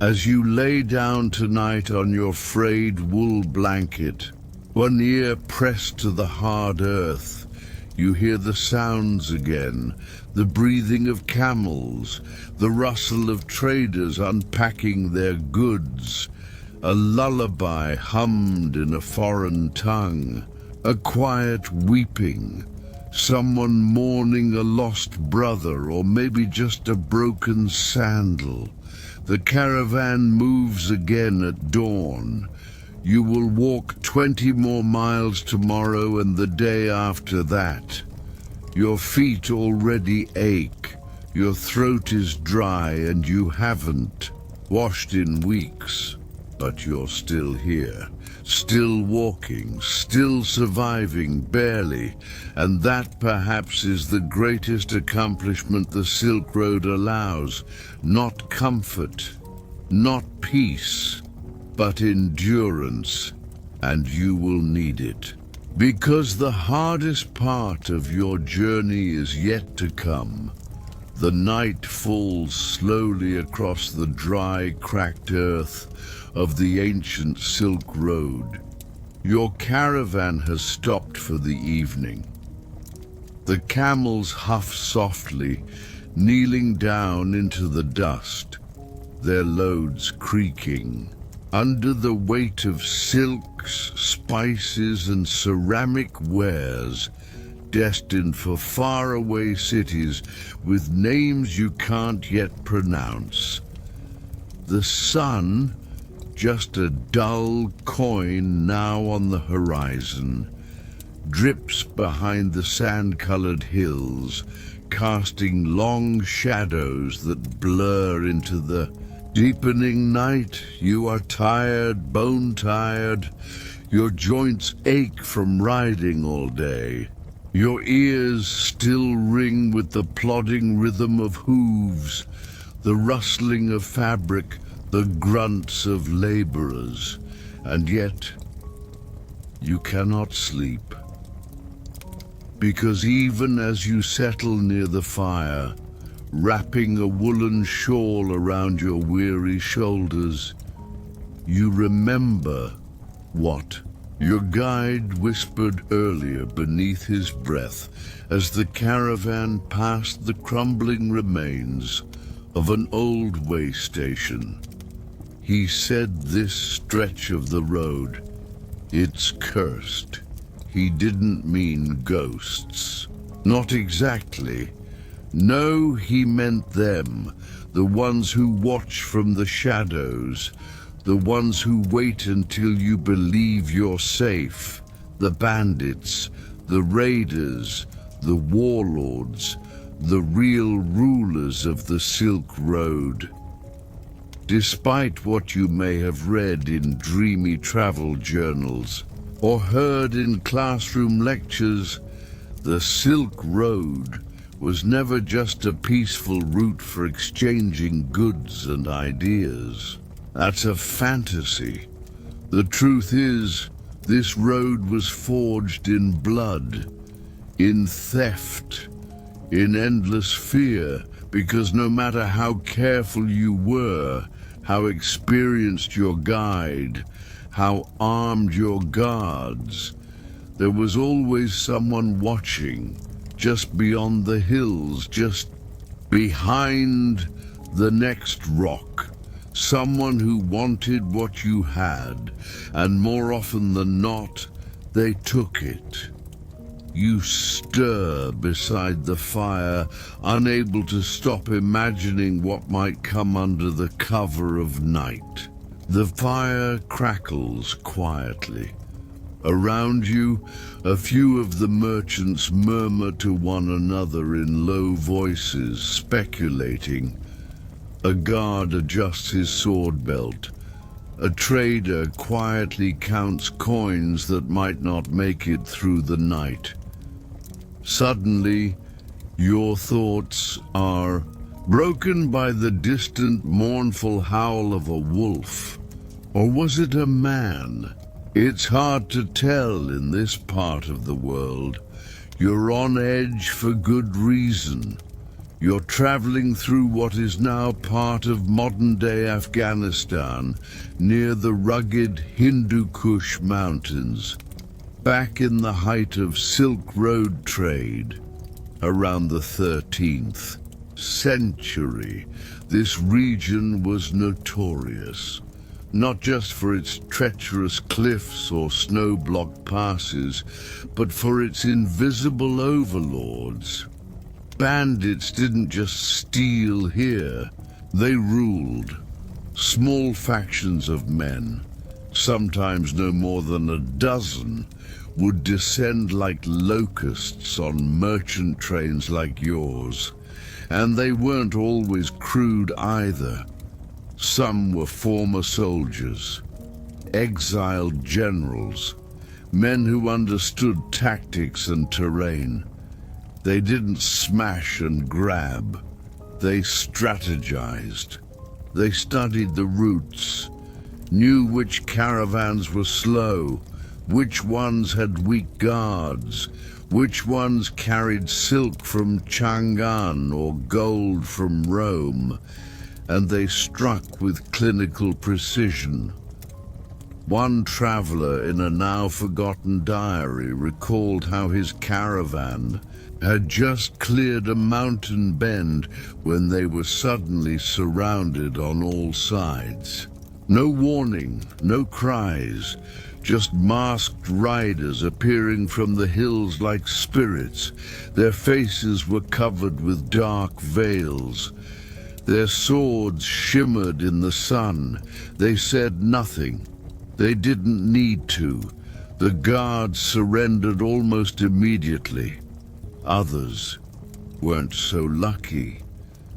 As you lay down tonight on your frayed wool blanket, one ear pressed to the hard earth, you hear the sounds again, the breathing of camels, the rustle of traders unpacking their goods, a lullaby hummed in a foreign tongue, a quiet weeping, someone mourning a lost brother or maybe just a broken sandal. The caravan moves again at dawn. You will walk 20 more miles tomorrow and the day after that. Your feet already ache, your throat is dry and you haven't washed in weeks. But you're still here, still walking, still surviving, barely. And that perhaps is the greatest accomplishment the Silk Road allows. Not comfort, not peace, but endurance, and you will need it. Because the hardest part of your journey is yet to come. The night falls slowly across the dry, cracked earth of the ancient Silk Road. Your caravan has stopped for the evening. The camels huff softly, kneeling down into the dust, their loads creaking. Under the weight of silks, spices, and ceramic wares, destined for faraway cities with names you can't yet pronounce. The sun, just a dull coin now on the horizon, drips behind the sand-colored hills, casting long shadows that blur into the deepening night. You are tired, bone-tired. Your joints ache from riding all day. Your ears still ring with the plodding rhythm of hooves, the rustling of fabric, the grunts of laborers. And yet, you cannot sleep. Because even as you settle near the fire, wrapping a woolen shawl around your weary shoulders, you remember what your guide whispered earlier beneath his breath as the caravan passed the crumbling remains of an old way station. He said this stretch of the road, it's cursed. He didn't mean ghosts. Not exactly. No, he meant them, the ones who watch from the shadows, the ones who wait until you believe you're safe, the bandits, the raiders, the warlords, the real rulers of the Silk Road. Despite what you may have read in dreamy travel journals or heard in classroom lectures, the Silk Road was never just a peaceful route for exchanging goods and ideas. That's a fantasy. The truth is, this road was forged in blood, in theft, in endless fear, because no matter how careful you were, how experienced your guide, how armed your guards, there was always someone watching, just beyond the hills, just behind the next rock. Someone who wanted what you had, and more often than not, they took it. You stir beside the fire, unable to stop imagining what might come under the cover of night. The fire crackles quietly. Around you, a few of the merchants murmur to one another in low voices, speculating. A guard adjusts his sword belt. A trader quietly counts coins that might not make it through the night. Suddenly, your thoughts are broken by the distant, mournful howl of a wolf. Or was it a man? It's hard to tell in this part of the world. You're on edge for good reason. You're traveling through what is now part of modern-day Afghanistan, near the rugged Hindu Kush mountains. Back in the height of Silk Road trade, around the 13th century, this region was notorious. Not just for its treacherous cliffs or snow-blocked passes, but for its invisible overlords. Bandits didn't just steal here, they ruled. Small factions of men, sometimes no more than a dozen, would descend like locusts on merchant trains like yours. And they weren't always crude either. Some were former soldiers, exiled generals, men who understood tactics and terrain. They didn't smash and grab. They strategized. They studied the routes, knew which caravans were slow, which ones had weak guards, which ones carried silk from Chang'an or gold from Rome, and they struck with clinical precision. One traveler in a now-forgotten diary recalled how his caravan had just cleared a mountain bend when they were suddenly surrounded on all sides. No warning, no cries, just masked riders appearing from the hills like spirits. Their faces were covered with dark veils. Their swords shimmered in the sun. They said nothing. They didn't need to. The guards surrendered almost immediately. Others weren't so lucky.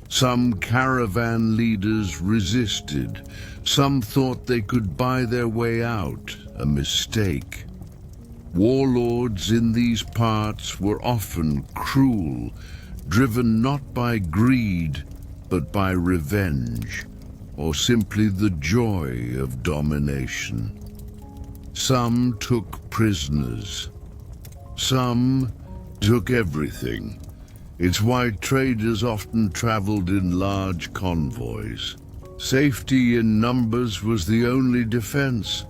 Some caravan leaders resisted. Some thought they could buy their way out, a mistake. Warlords in these parts were often cruel, driven not by greed, but by revenge, or simply the joy of domination. Some took prisoners. Some took everything. It's why traders often traveled in large convoys. Safety in numbers was the only defense,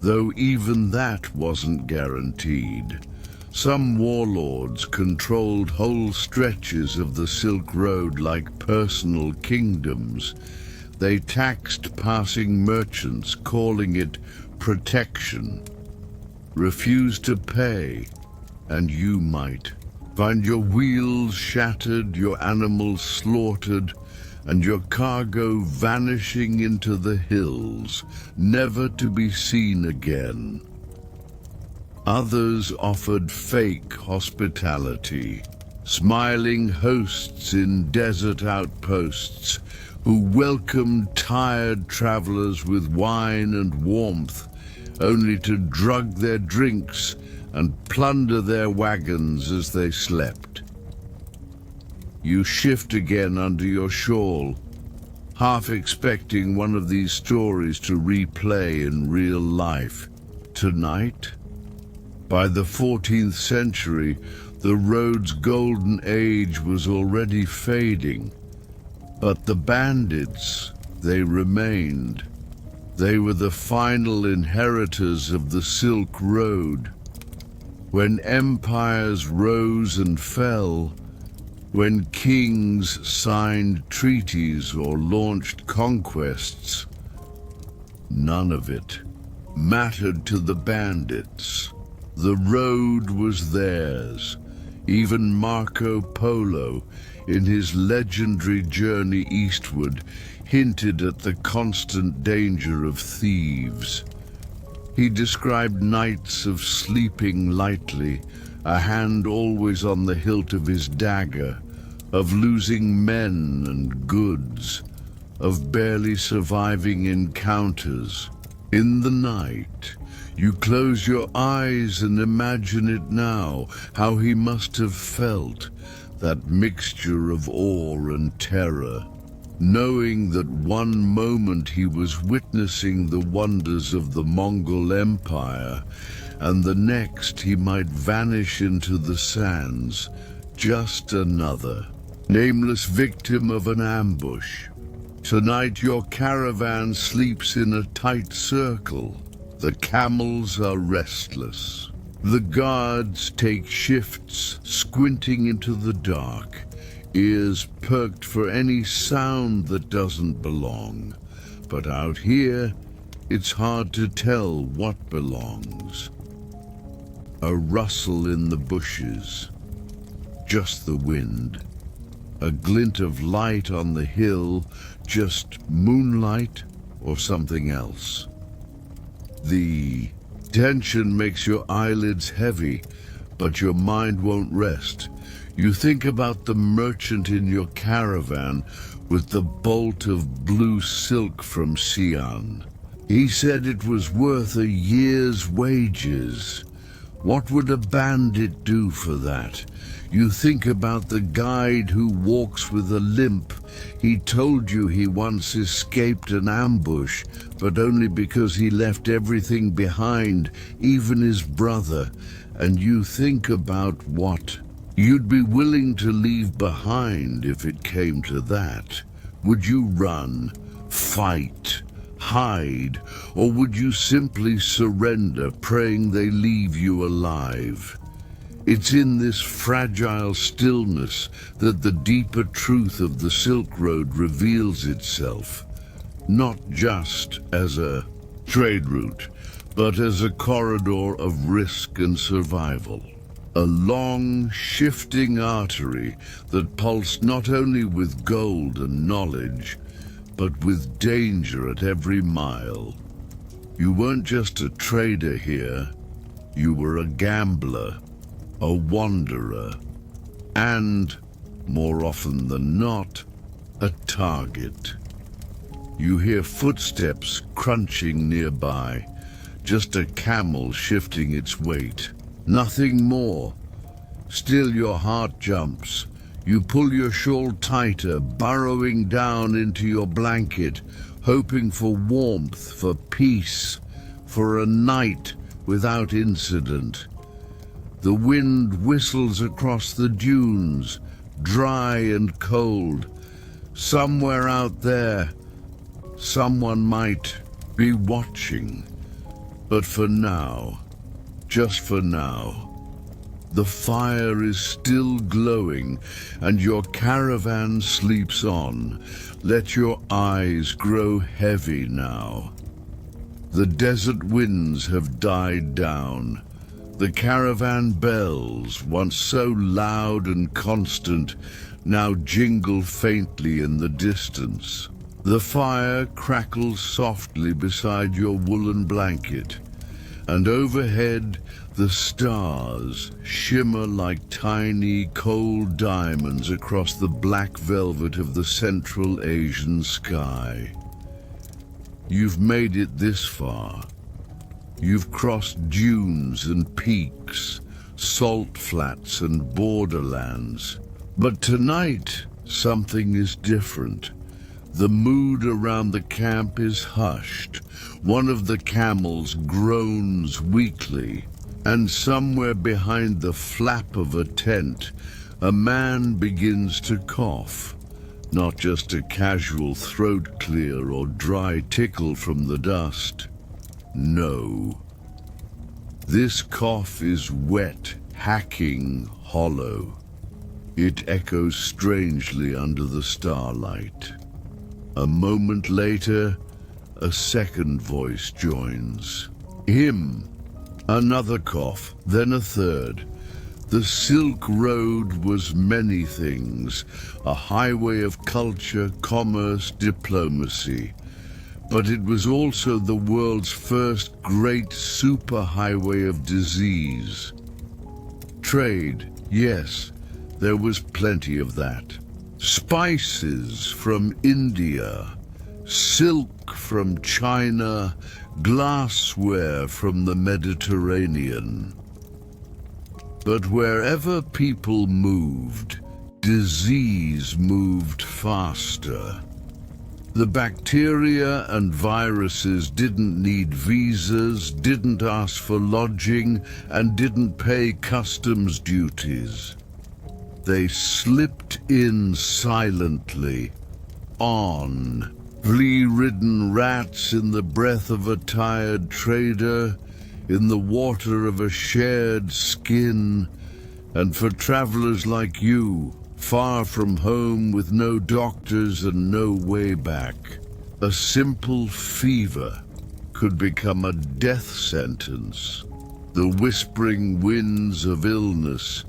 though even that wasn't guaranteed. Some warlords controlled whole stretches of the Silk Road like personal kingdoms. They taxed passing merchants, calling it protection. Refuse to pay, and you might find your wheels shattered, your animals slaughtered, and your cargo vanishing into the hills, never to be seen again. Others offered fake hospitality, smiling hosts in desert outposts who welcomed tired travelers with wine and warmth, only to drug their drinks and plunder their wagons as they slept. You shift again under your shawl, half expecting one of these stories to replay in real life. Tonight, by the 14th century, the road's golden age was already fading. But the bandits, they remained. They were the final inheritors of the Silk Road. When empires rose and fell, when kings signed treaties or launched conquests, none of it mattered to the bandits. The road was theirs. Even Marco Polo, in his legendary journey eastward, hinted at the constant danger of thieves. He described nights of sleeping lightly, a hand always on the hilt of his dagger, of losing men and goods, of barely surviving encounters. In the night, you close your eyes and imagine it now, how he must have felt, that mixture of awe and terror, knowing that one moment he was witnessing the wonders of the Mongol Empire, and the next he might vanish into the sands, just another nameless victim of an ambush. Tonight your caravan sleeps in a tight circle. The camels are restless. The guards take shifts, squinting into the dark, ears perked for any sound that doesn't belong. But out here, it's hard to tell what belongs. A rustle in the bushes, just the wind. A glint of light on the hill, just moonlight or something else. The tension makes your eyelids heavy, but your mind won't rest. You think about the merchant in your caravan with the bolt of blue silk from Xi'an. He said it was worth a year's wages. What would a bandit do for that? You think about the guide who walks with a limp. He told you he once escaped an ambush, but only because he left everything behind, even his brother. And you think about what you'd be willing to leave behind if it came to that. Would you run, fight, hide, or would you simply surrender, praying they leave you alive? It's in this fragile stillness that the deeper truth of the Silk Road reveals itself, not just as a trade route, but as a corridor of risk and survival. A long, shifting artery that pulsed not only with gold and knowledge, but with danger at every mile. You weren't just a trader here, you were a gambler, a wanderer, and, more often than not, a target. You hear footsteps crunching nearby, just a camel shifting its weight. Nothing more. Still your heart jumps. You pull your shawl tighter, burrowing down into your blanket, hoping for warmth, for peace, for a night without incident. The wind whistles across the dunes, dry and cold. Somewhere out there, someone might be watching. But for now, just for now, the fire is still glowing and your caravan sleeps on. Let your eyes grow heavy now. The desert winds have died down. The caravan bells, once so loud and constant, now jingle faintly in the distance. The fire crackles softly beside your woolen blanket, and overhead the stars shimmer like tiny cold diamonds across the black velvet of the Central Asian sky. You've made it this far. You've crossed dunes and peaks, salt flats and borderlands. But tonight, something is different. The mood around the camp is hushed. One of the camels groans weakly, and somewhere behind the flap of a tent, a man begins to cough. Not just a casual throat clear or dry tickle from the dust. No. This cough is wet, hacking, hollow. It echoes strangely under the starlight. A moment later, a second voice joins. Him. Another cough, then a third. The Silk Road was many things, a highway of culture, commerce, diplomacy. But it was also the world's first great superhighway of disease. Trade, yes, there was plenty of that. Spices from India, silk from China, glassware from the Mediterranean. But wherever people moved, disease moved faster. The bacteria and viruses didn't need visas, didn't ask for lodging, and didn't pay customs duties. They slipped in silently, on, flea-ridden rats in the breath of a tired trader, in the water of a shared skin, and for travelers like you, far from home with no doctors and no way back, a simple fever could become a death sentence. The whispering winds of illness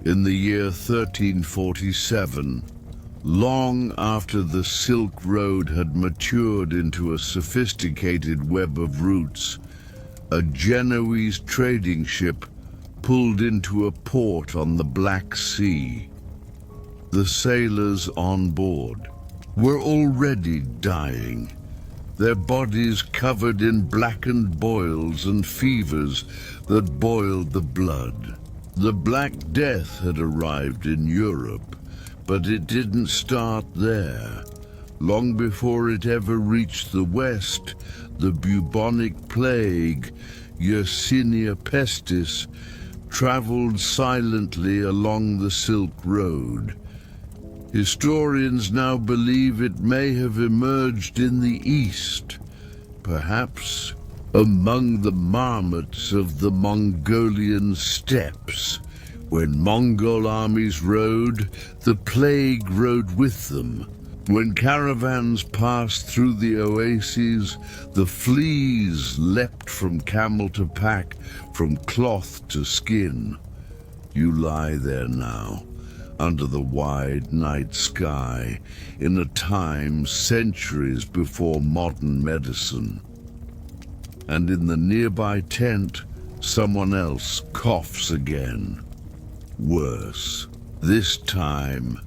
in the year 1347, long after the Silk Road had matured into a sophisticated web of routes, a Genoese trading ship pulled into a port on the Black Sea. The sailors on board were already dying, their bodies covered in blackened boils and fevers that boiled the blood. The Black Death had arrived in Europe, but it didn't start there. Long before it ever reached the West, the bubonic plague, Yersinia pestis, traveled silently along the Silk Road. Historians now believe it may have emerged in the East, perhaps among the marmots of the Mongolian steppes. When Mongol armies rode, the plague rode with them. When caravans passed through the oases, the fleas leapt from camel to pack, from cloth to skin. You lie there now, under the wide night sky, in a time centuries before modern medicine. And in the nearby tent, someone else coughs again. Worse, this time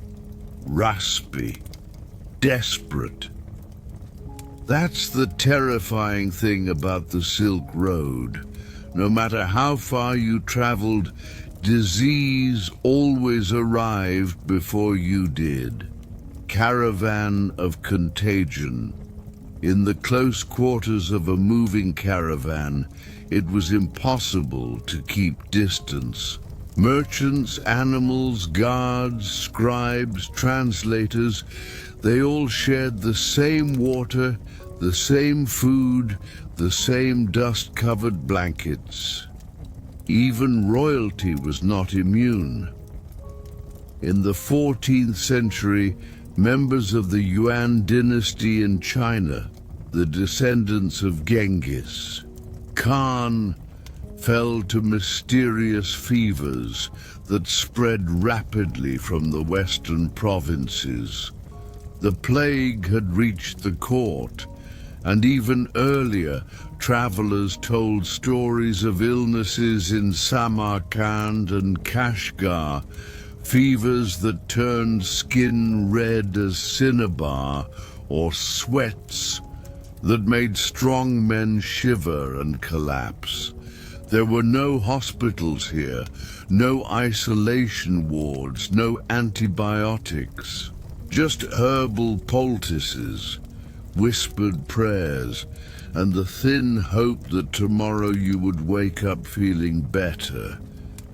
raspy, desperate. That's the terrifying thing about the Silk Road. No matter how far you traveled, disease always arrived before you did. Caravan of contagion. In the close quarters of a moving caravan, it was impossible to keep distance. Merchants, animals, guards, scribes, translators, they all shared the same water, the same food, the same dust-covered blankets. Even royalty was not immune. In the 14th century, members of the Yuan dynasty in China, the descendants of Genghis Khan, fell to mysterious fevers that spread rapidly from the western provinces. The plague had reached the court, and even earlier, travelers told stories of illnesses in Samarkand and Kashgar, fevers that turned skin red as cinnabar, or sweats that made strong men shiver and collapse. There were no hospitals here, no isolation wards, no antibiotics, just herbal poultices, whispered prayers, and the thin hope that tomorrow you would wake up feeling better.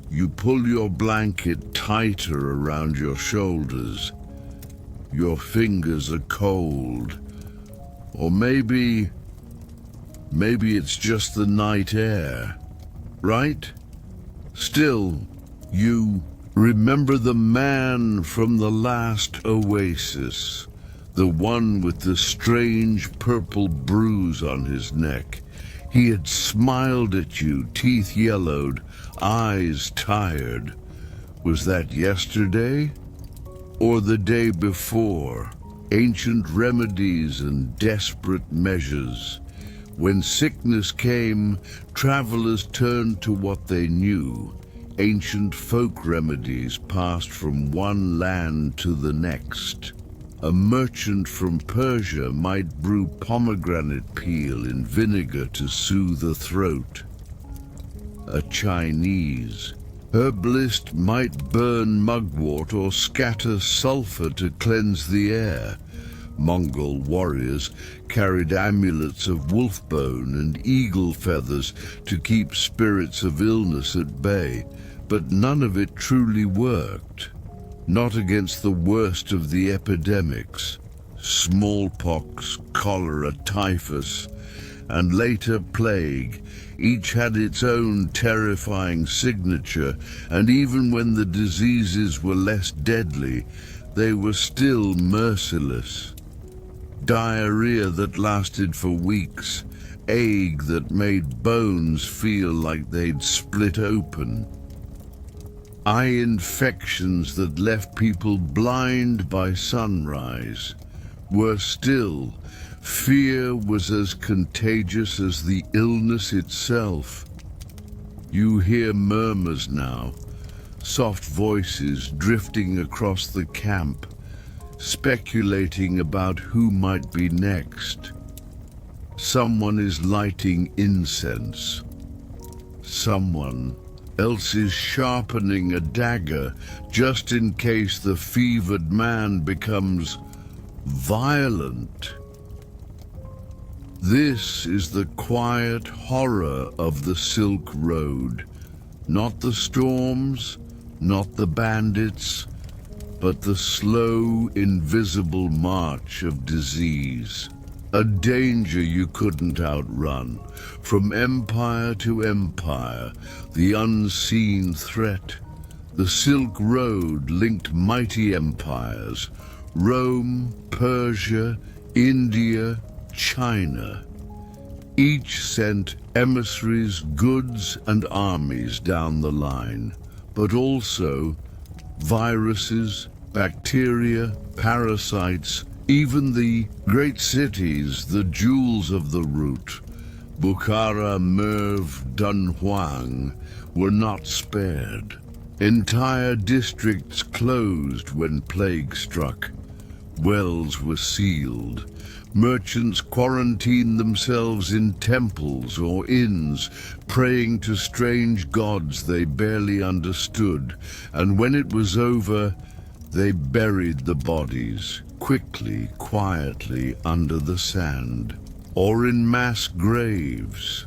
You pull your blanket tighter around your shoulders. Your fingers are cold. Or maybe it's just the night air, right? Still, you remember the man from the last oasis, the one with the strange purple bruise on his neck. He had smiled at you, teeth yellowed, eyes tired. Was that yesterday? Or the day before? Ancient remedies and desperate measures. When sickness came, travelers turned to what they knew. Ancient folk remedies passed from one land to the next. A merchant from Persia might brew pomegranate peel in vinegar to soothe the throat. A Chinese herbalist might burn mugwort or scatter sulfur to cleanse the air. Mongol warriors carried amulets of wolf bone and eagle feathers to keep spirits of illness at bay, but none of it truly worked. Not against the worst of the epidemics: smallpox, cholera, typhus, and later plague. Each had its own terrifying signature, and even when the diseases were less deadly, they were still merciless. Diarrhea that lasted for weeks, ague that made bones feel like they'd split open, eye infections that left people blind by sunrise. Worse still, fear was as contagious as the illness itself. You hear murmurs now, soft voices drifting across the camp, speculating about who might be next. Someone is lighting incense. Someone else is sharpening a dagger just in case the fevered man becomes violent. This is the quiet horror of the Silk Road. Not the storms, not the bandits, but the slow, invisible march of disease. A danger you couldn't outrun. From empire to empire, the unseen threat. The Silk Road linked mighty empires: Rome, Persia, India, China. Each sent emissaries, goods, and armies down the line, but also viruses, bacteria, parasites, even the great cities, the jewels of the route, Bukhara, Merv, Dunhuang, were not spared. Entire districts closed when plague struck. Wells were sealed. Merchants quarantined themselves in temples or inns, praying to strange gods they barely understood, and when it was over, they buried the bodies, quickly, quietly, under the sand, or in mass graves.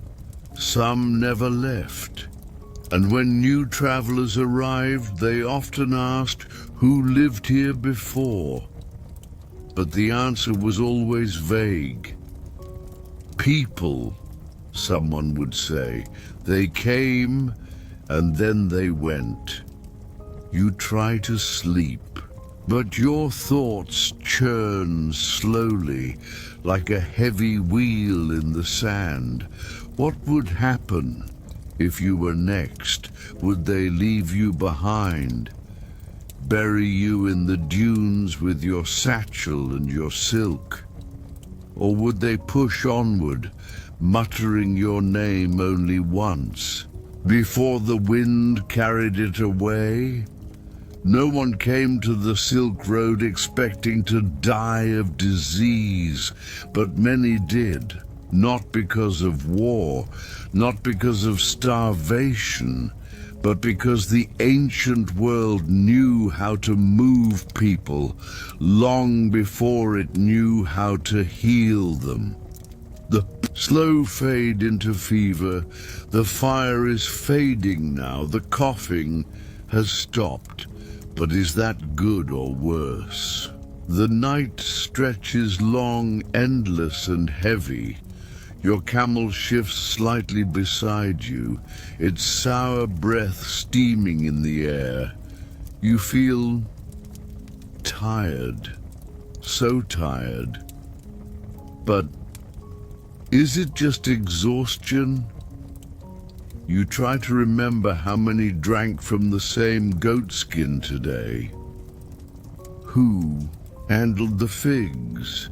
Some never left, and when new travelers arrived, they often asked who lived here before. But the answer was always vague. People, someone would say. They came, and then they went. You try to sleep, but your thoughts churn slowly, like a heavy wheel in the sand. What would happen if you were next? Would they leave you behind? Bury you in the dunes with your satchel and your silk? Or would they push onward, muttering your name only once, before the wind carried it away? No one came to the Silk Road expecting to die of disease, but many did, not because of war, not because of starvation, but because the ancient world knew how to move people long before it knew how to heal them. The slow fade into fever. The fire is fading now. The coughing has stopped. But is that good or worse? The night stretches long, endless and heavy. Your camel shifts slightly beside you, its sour breath steaming in the air. You feel tired, so tired. But is it just exhaustion? You try to remember how many drank from the same goatskin today. Who handled the figs?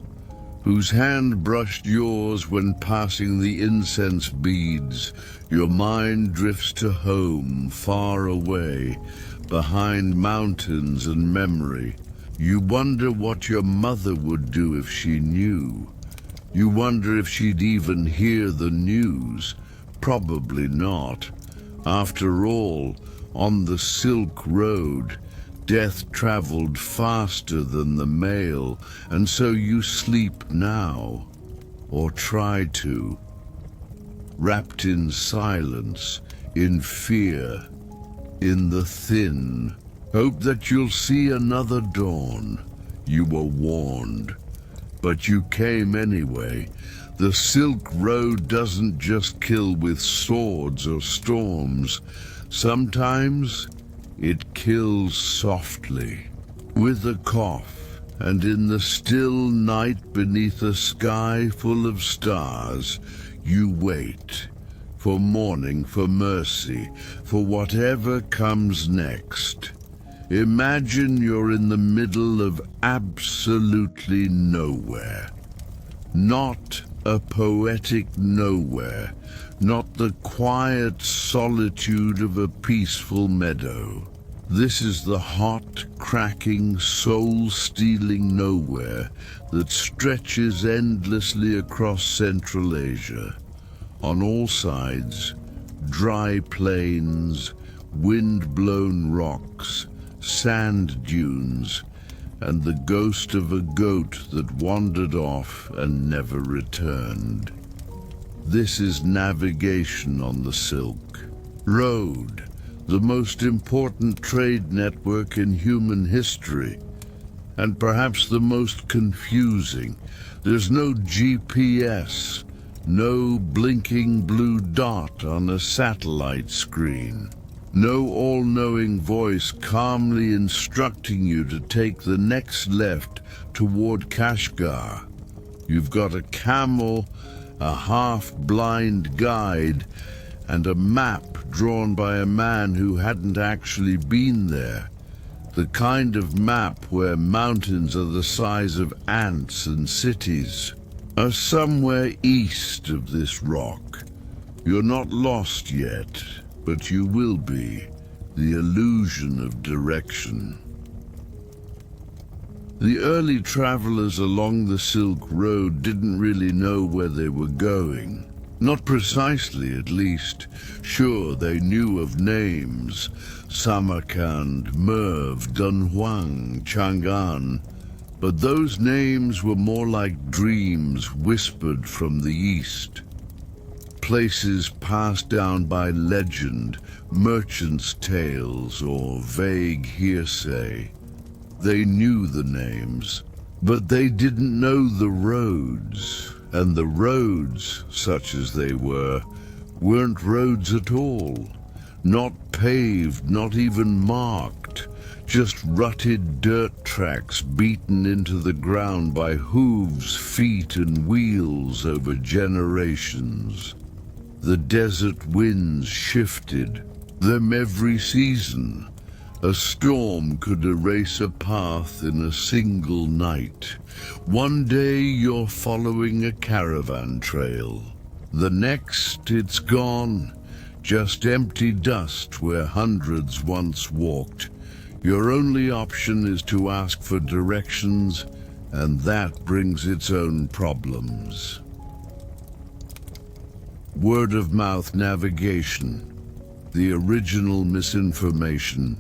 Whose hand brushed yours when passing the incense beads? Your mind drifts to home, far away, behind mountains and memory. You wonder what your mother would do if she knew. You wonder if she'd even hear the news. Probably not. After all, on the Silk Road, death traveled faster than the mail, and so you sleep now, or try to, wrapped in silence, in fear, in the thin. Hope that you'll see another dawn. You were warned. But you came anyway. The Silk Road doesn't just kill with swords or storms. Sometimes it kills softly, with a cough, and in the still night beneath a sky full of stars, you wait. For morning, for mercy, for whatever comes next. Imagine you're in the middle of absolutely nowhere. Not a poetic nowhere, not the quiet solitude of a peaceful meadow. This is the hot, cracking, soul-stealing nowhere that stretches endlessly across Central Asia. On all sides, dry plains, wind-blown rocks, sand dunes, and the ghost of a goat that wandered off and never returned. This is navigation on the Silk Road, the most important trade network in human history, and perhaps the most confusing. There's no GPS, no blinking blue dot on a satellite screen. No all-knowing voice calmly instructing you to take the next left toward Kashgar. You've got a camel, a half-blind guide, and a map drawn by a man who hadn't actually been there. The kind of map where mountains are the size of ants and cities are somewhere east of this rock. You're not lost yet, but you will be. The illusion of direction. The early travelers along the Silk Road didn't really know where they were going. Not precisely, at least. Sure, they knew of names. Samarkand, Merv, Dunhuang, Chang'an. But those names were more like dreams whispered from the east. Places passed down by legend, merchants' tales, or vague hearsay. They knew the names, but they didn't know the roads, and the roads, such as they were, weren't roads at all. Not paved, not even marked, just rutted dirt tracks beaten into the ground by hooves, feet, and wheels over generations. The desert winds shifted them every season. A storm could erase a path in a single night. One day you're following a caravan trail. The next it's gone, just empty dust where hundreds once walked. Your only option is to ask for directions, and that brings its own problems. Word-of-mouth navigation, the original misinformation.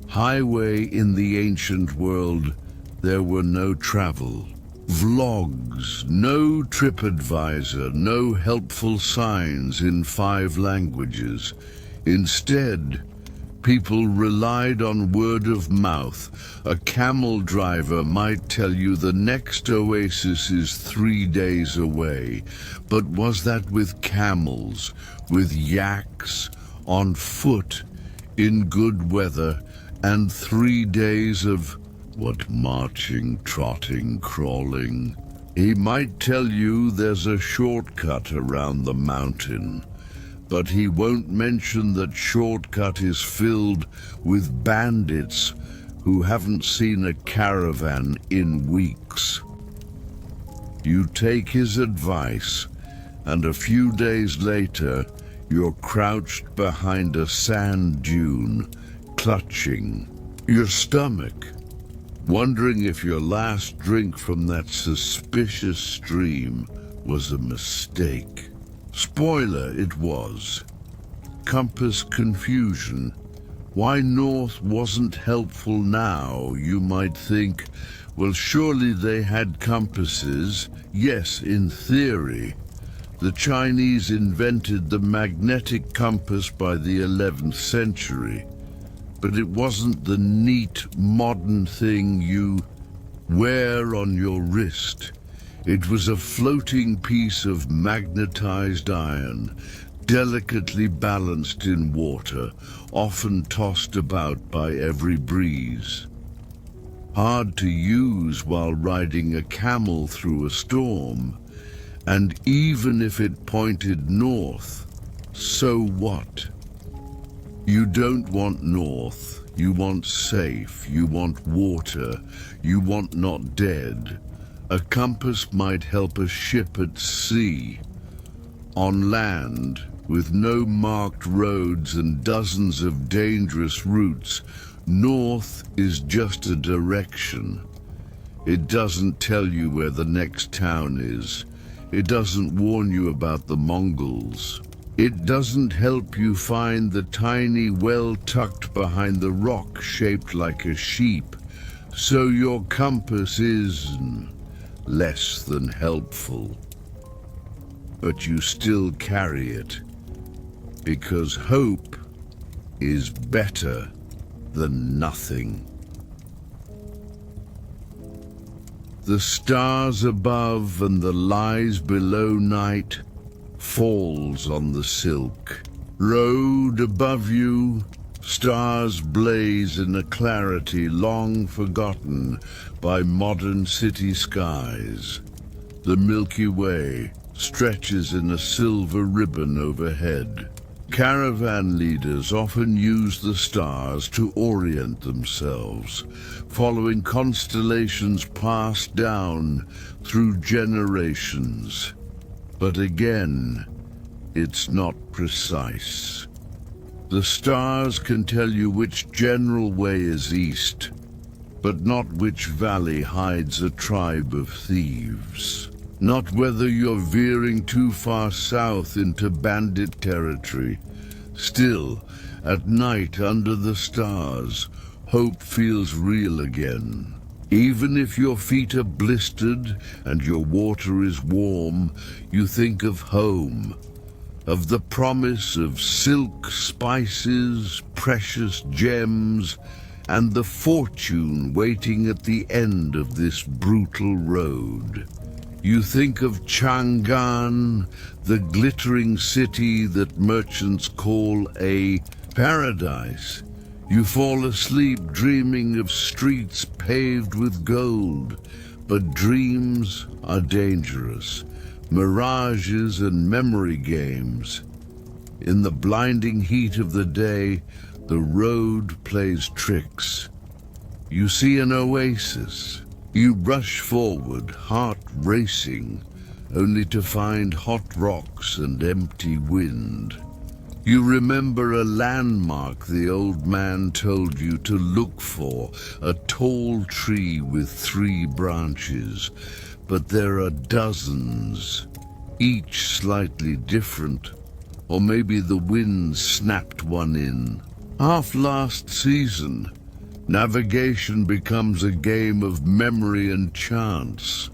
Highway in the ancient world, there were no travel. Vlogs, no TripAdvisor, no helpful signs in 5 languages. Instead, people relied on word of mouth. A camel driver might tell you the next oasis is 3 days away. But was that with camels, with yaks, on foot, in good weather, and 3 days of, what, marching, trotting, crawling? He might tell you there's a shortcut around the mountain, but he won't mention that shortcut is filled with bandits who haven't seen a caravan in weeks. You take his advice, and a few days later, you're crouched behind a sand dune, clutching your stomach. wondering if your last drink from that suspicious stream was a mistake. Spoiler, it was. Compass confusion. Why north wasn't helpful now, you might think. Well, surely they had compasses. Yes, in theory. The Chinese invented the magnetic compass by the 11th century. But it wasn't the neat, modern thing you wear on your wrist. It was a floating piece of magnetized iron, delicately balanced in water, often tossed about by every breeze. Hard to use while riding a camel through a storm, and even if it pointed north, so what? You don't want north, you want safe, you want water, you want not dead. A compass might help a ship at sea. On land, with no marked roads and dozens of dangerous routes, north is just a direction. It doesn't tell you where the next town is. It doesn't warn you about the Mongols. It doesn't help you find the tiny well tucked behind the rock shaped like a sheep. So your compass is less than helpful. But you still carry it, because hope is better than nothing. The stars above and the lies below night falls on the silk. Road above you, stars blaze in a clarity long forgotten by modern city skies. The Milky Way stretches in a silver ribbon overhead. Caravan leaders often use the stars to orient themselves, following constellations passed down through generations. But again, it's not precise. The stars can tell you which general way is east, but not which valley hides a tribe of thieves. Not whether you're veering too far south into bandit territory. Still, at night under the stars, hope feels real again. Even if your feet are blistered and your water is warm, you think of home, of the promise of silk, spices, precious gems, and the fortune waiting at the end of this brutal road. You think of Chang'an, the glittering city that merchants call a paradise. You fall asleep dreaming of streets paved with gold, but dreams are dangerous, mirages and memory games. In the blinding heat of the day, the road plays tricks. You see an oasis. You rush forward, heart racing, only to find hot rocks and empty wind. You remember a landmark the old man told you to look for, a tall tree with 3 branches, but there are dozens, each slightly different, or maybe the wind snapped one in. Half last season, navigation becomes a game of memory and chance,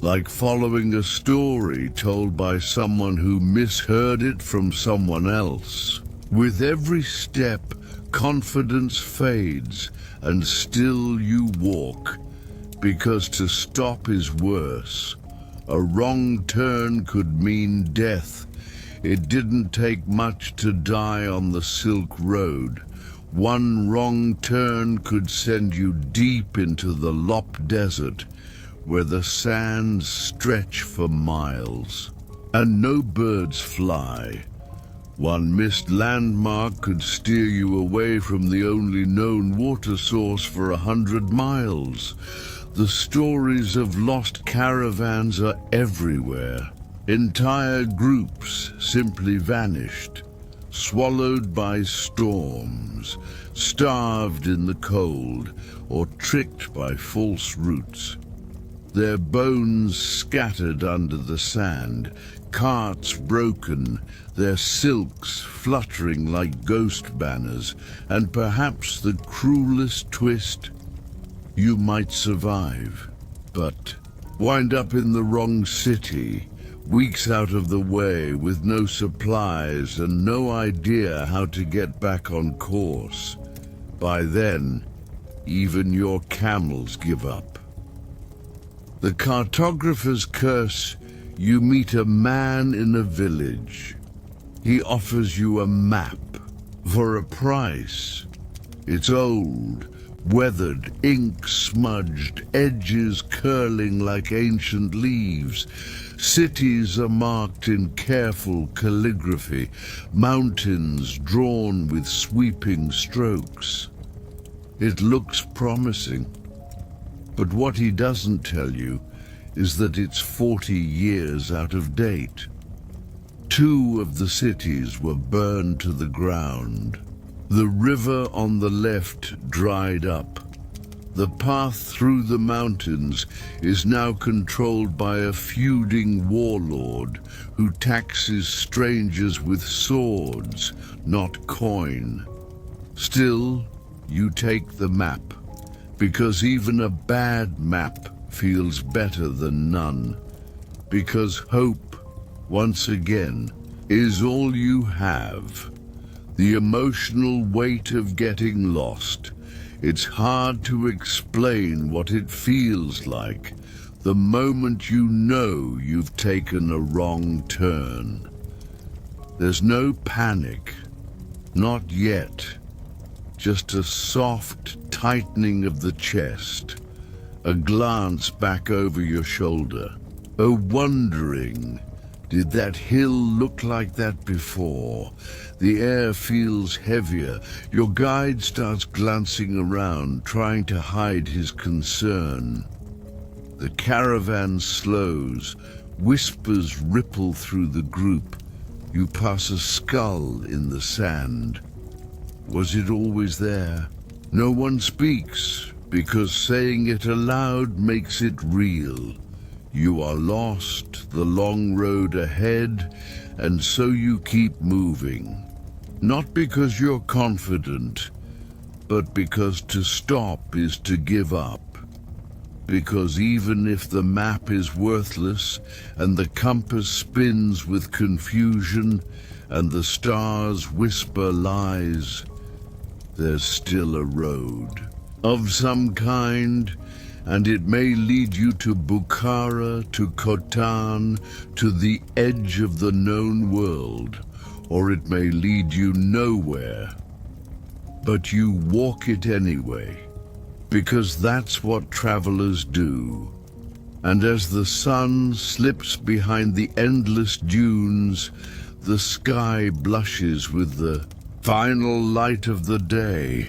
like following a story told by someone who misheard it from someone else. With every step, confidence fades, and still you walk, because to stop is worse. A wrong turn could mean death. It didn't take much to die on the Silk Road. One wrong turn could send you deep into the Lop Desert, where the sands stretch for miles, and no birds fly. One missed landmark could steer you away from the only known water source for 100 miles. The stories of lost caravans are everywhere. Entire groups simply vanished. swallowed by storms, starved in the cold, or tricked by false routes. Their bones scattered under the sand, carts broken, their silks fluttering like ghost banners, and perhaps the cruelest twist: you might survive, but wind up in the wrong city, weeks out of the way with no supplies and no idea how to get back on course. By then, even your camels give up. The cartographer's curse: you meet a man in a village. He offers you a map for a price. It's old, weathered, ink-smudged, edges curling like ancient leaves. Cities are marked in careful calligraphy, mountains drawn with sweeping strokes. It looks promising, but what he doesn't tell you is that it's 40 years out of date. 2 of the cities were burned to the ground. The river on the left dried up. The path through the mountains is now controlled by a feuding warlord who taxes strangers with swords, not coin. Still, you take the map, because even a bad map feels better than none. Because hope, once again, is all you have. The emotional weight of getting lost. It's hard to explain what it feels like the moment you know you've taken a wrong turn. There's no panic, not yet. Just a soft tightening of the chest, a glance back over your shoulder, a wondering, did that hill look like that before? The air feels heavier. Your guide starts glancing around, trying to hide his concern. The caravan slows. Whispers ripple through the group. You pass a skull in the sand. Was it always there? No one speaks, because saying it aloud makes it real. You are lost, the long road ahead, and so you keep moving. Not because you're confident, but because to stop is to give up. Because even if the map is worthless, and the compass spins with confusion, and the stars whisper lies, there's still a road of some kind, and it may lead you to Bukhara, to Khotan, to the edge of the known world, or it may lead you nowhere. But you walk it anyway, because that's what travelers do. And as the sun slips behind the endless dunes, the sky blushes with the final light of the day,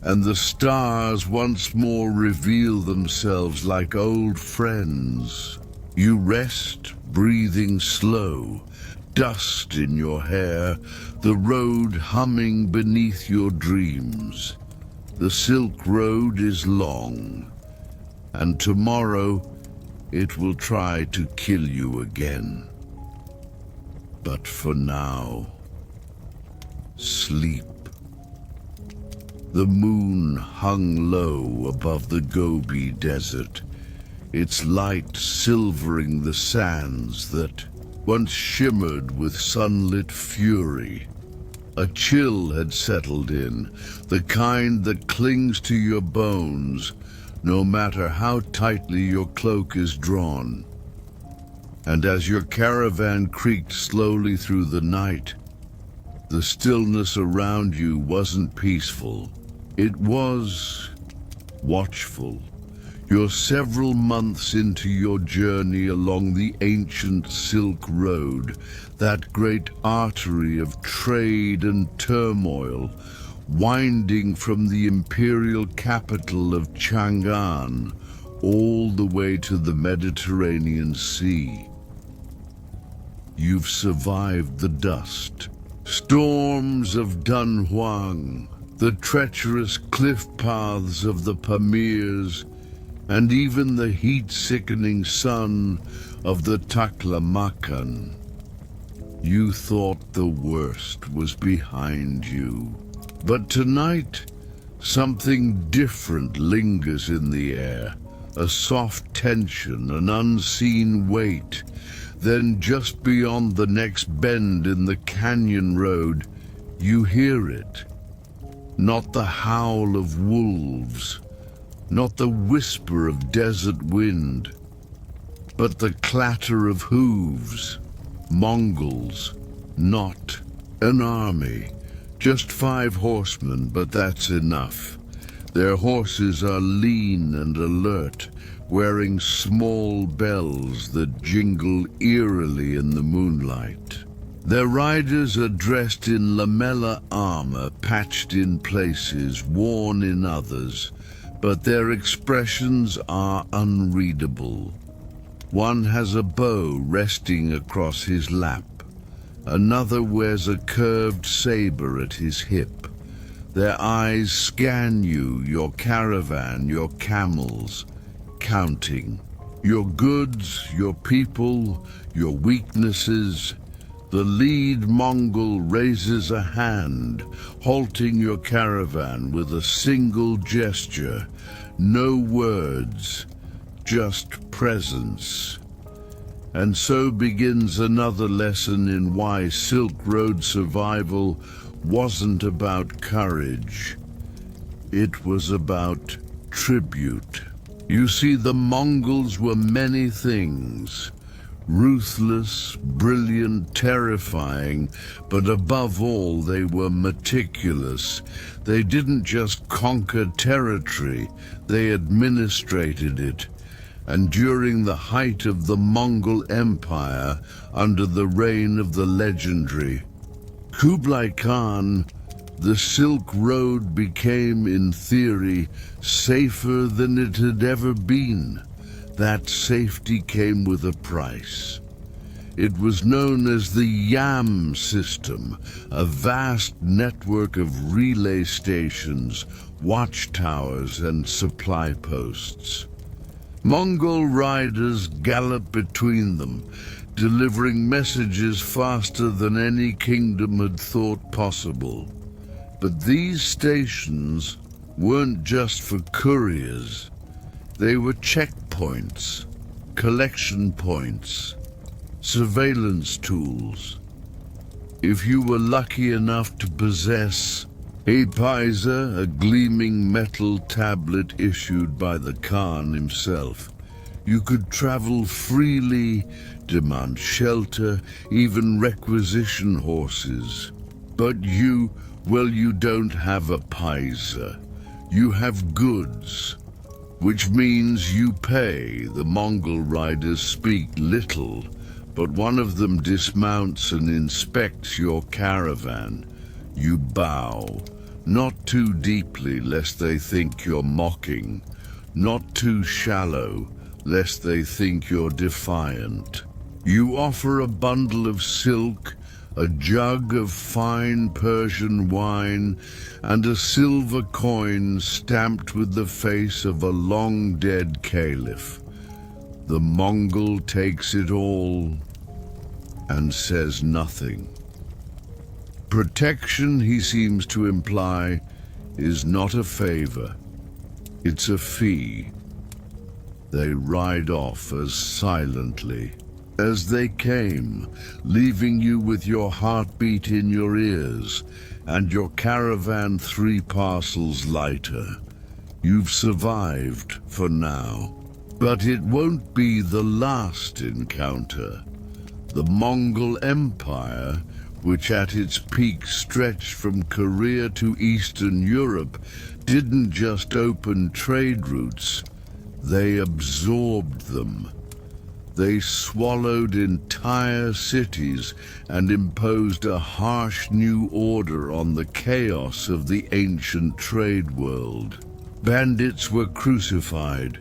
and the stars once more reveal themselves like old friends. You rest, breathing slow, dust in your hair, the road humming beneath your dreams. The Silk Road is long, and tomorrow it will try to kill you again. But for now, sleep. The moon hung low above the Gobi Desert, its light silvering the sands that once shimmered with sunlit fury. A chill had settled in, the kind that clings to your bones, no matter how tightly your cloak is drawn. And as your caravan creaked slowly through the night, the stillness around you wasn't peaceful. It was watchful. You're several months into your journey along the ancient Silk Road, that great artery of trade and turmoil, winding from the imperial capital of Chang'an all the way to the Mediterranean Sea. You've survived the dust, Storms of Dunhuang, the treacherous cliff paths of the Pamirs, and even the heat-sickening sun of the Taklamakan. You thought the worst was behind you. But tonight, something different lingers in the air. A soft tension, an unseen weight. Then just beyond the next bend in the canyon road, you hear it. Not the howl of wolves, not the whisper of desert wind, but the clatter of hooves. Mongols, not an army. Just 5 horsemen, but that's enough. Their horses are lean and alert, wearing small bells that jingle eerily in the moonlight. Their riders are dressed in lamella armor, patched in places, worn in others, but their expressions are unreadable. One has a bow resting across his lap. Another wears a curved saber at his hip. Their eyes scan you, your caravan, your camels, counting. Your goods, your people, your weaknesses. The lead Mongol raises a hand, halting your caravan with a single gesture. No words, just presence. And so begins another lesson in why Silk Road survival wasn't about courage. It was about tribute. You see, the Mongols were many things. Ruthless, brilliant, terrifying, but above all they were meticulous. They didn't just conquer territory, they administrated it. And during the height of the Mongol Empire, under the reign of the legendary Kublai Khan, the Silk Road became, in theory, safer than it had ever been. That safety came with a price. It was known as the YAM system, a vast network of relay stations, watchtowers, and supply posts. Mongol riders galloped between them, delivering messages faster than any kingdom had thought possible. But these stations weren't just for couriers. They were checkpoints, collection points, surveillance tools. If you were lucky enough to possess a paisa, a gleaming metal tablet issued by the Khan himself, you could travel freely, demand shelter, even requisition horses. But you don't have a paisa. You have goods, which means you pay. The Mongol riders speak little, but one of them dismounts and inspects your caravan. You bow, not too deeply lest they think you're mocking, not too shallow lest they think you're defiant. You offer a bundle of silk, a jug of fine Persian wine, and a silver coin stamped with the face of a long-dead caliph. The Mongol takes it all and says nothing. Protection, he seems to imply, is not a favor. It's a fee. They ride off as silently as they came, leaving you with your heartbeat in your ears and your caravan 3 parcels lighter. You've survived for now. But it won't be the last encounter. The Mongol Empire, which at its peak stretched from Korea to Eastern Europe, didn't just open trade routes, they absorbed them. They swallowed entire cities and imposed a harsh new order on the chaos of the ancient trade world. Bandits were crucified,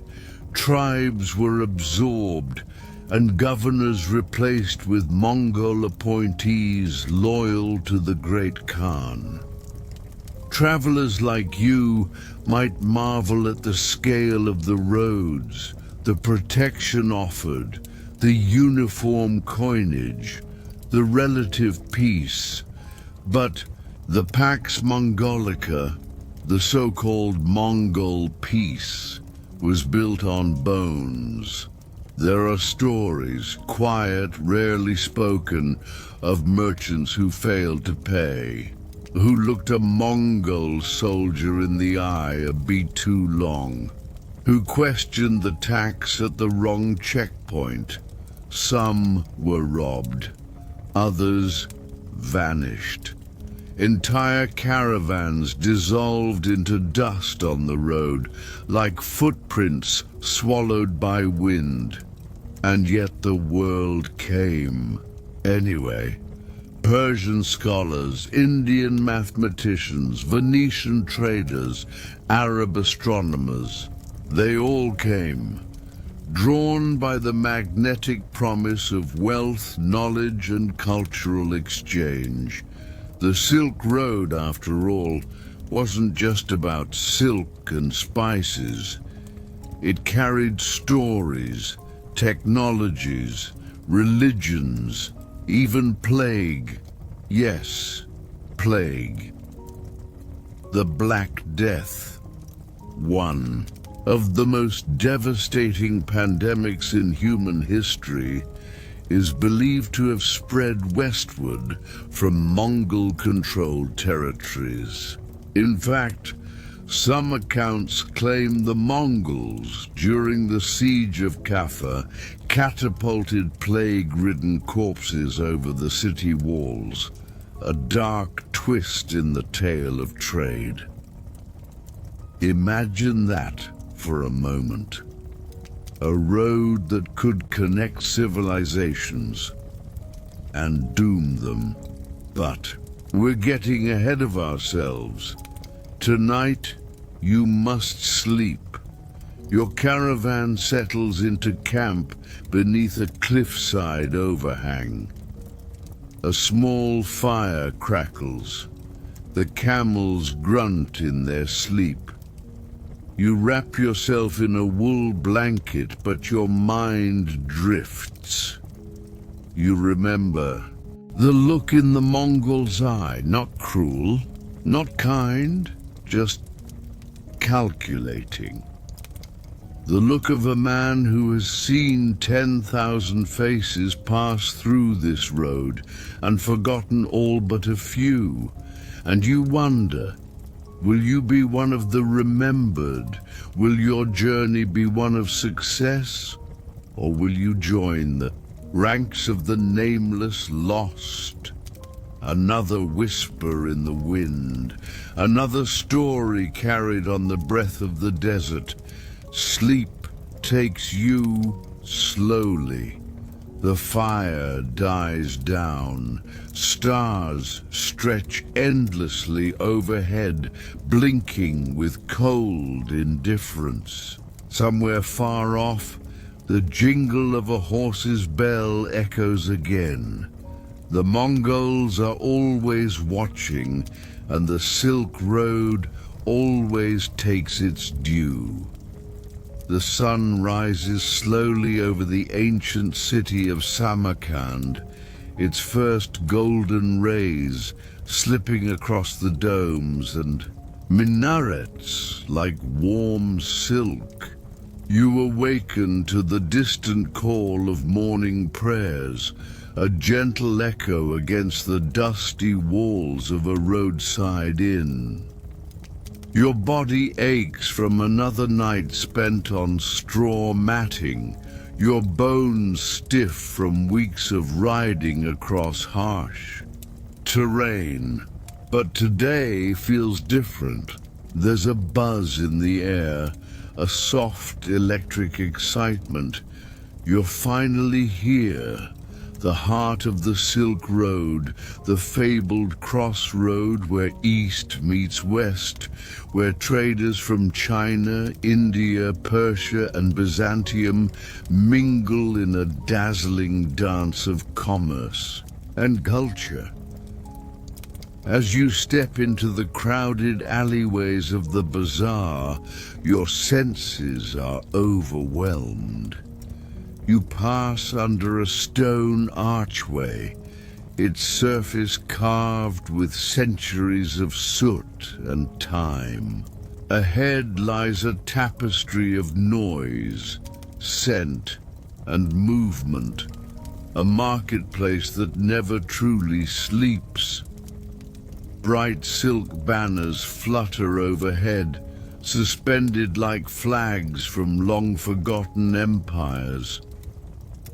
tribes were absorbed, and governors replaced with Mongol appointees loyal to the Great Khan. Travelers like you might marvel at the scale of the roads, the protection offered, the uniform coinage, the relative peace. But the Pax Mongolica, the so-called Mongol peace, was built on bones. There are stories, quiet, rarely spoken, of merchants who failed to pay, who looked a Mongol soldier in the eye a beat too long, who questioned the tax at the wrong checkpoint. Some were robbed, others vanished. Entire caravans dissolved into dust on the road, like footprints swallowed by wind. And yet the world came. Anyway, Persian scholars, Indian mathematicians, Venetian traders, Arab astronomers, they all came, drawn by the magnetic promise of wealth, knowledge, and cultural exchange. The Silk Road, after all, wasn't just about silk and spices. It carried stories, technologies, religions, even plague. Yes, plague. The Black Death, one of the most devastating pandemics in human history, is believed to have spread westward from Mongol-controlled territories. In fact, some accounts claim the Mongols, during the siege of Kaffa, catapulted plague-ridden corpses over the city walls, a dark twist in the tale of trade. Imagine that for a moment. A road that could connect civilizations and doom them. But we're getting ahead of ourselves. Tonight, you must sleep. Your caravan settles into camp beneath a cliffside overhang. A small fire crackles. The camels grunt in their sleep. You wrap yourself in a wool blanket, but your mind drifts. You remember the look in the Mongol's eye, not cruel, not kind, just calculating. The look of a man who has seen 10,000 faces pass through this road and forgotten all but a few. And you wonder, will you be one of the remembered? Will your journey be one of success? Or will you join the ranks of the nameless lost? Another whisper in the wind, another story carried on the breath of the desert. Sleep takes you slowly. The fire dies down. Stars stretch endlessly overhead, blinking with cold indifference. Somewhere far off, the jingle of a horse's bell echoes again. The Mongols are always watching, and the Silk Road always takes its due. The sun rises slowly over the ancient city of Samarkand, its first golden rays slipping across the domes and minarets like warm silk. You awaken to the distant call of morning prayers, a gentle echo against the dusty walls of a roadside inn. Your body aches from another night spent on straw matting, your bones stiff from weeks of riding across harsh terrain. But today feels different. There's a buzz in the air, a soft electric excitement. You're finally here, the heart of the Silk Road, the fabled crossroad where East meets West, where traders from China, India, Persia, and Byzantium mingle in a dazzling dance of commerce and culture. As you step into the crowded alleyways of the Bazaar, your senses are overwhelmed. You pass under a stone archway, its surface carved with centuries of soot and time. Ahead lies a tapestry of noise, scent, and movement, a marketplace that never truly sleeps. Bright silk banners flutter overhead, suspended like flags from long-forgotten empires.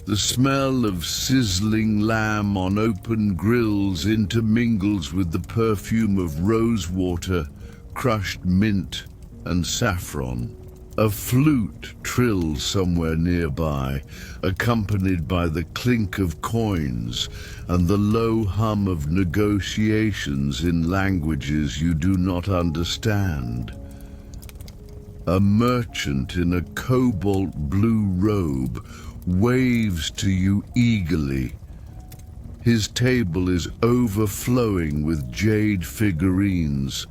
The smell of sizzling lamb on open grills intermingles with the perfume of rosewater, crushed mint, and saffron. A flute trills somewhere nearby, accompanied by the clink of coins and the low hum of negotiations in languages you do not understand. A merchant in a cobalt blue robe waves to you eagerly. His table is overflowing with jade figurines,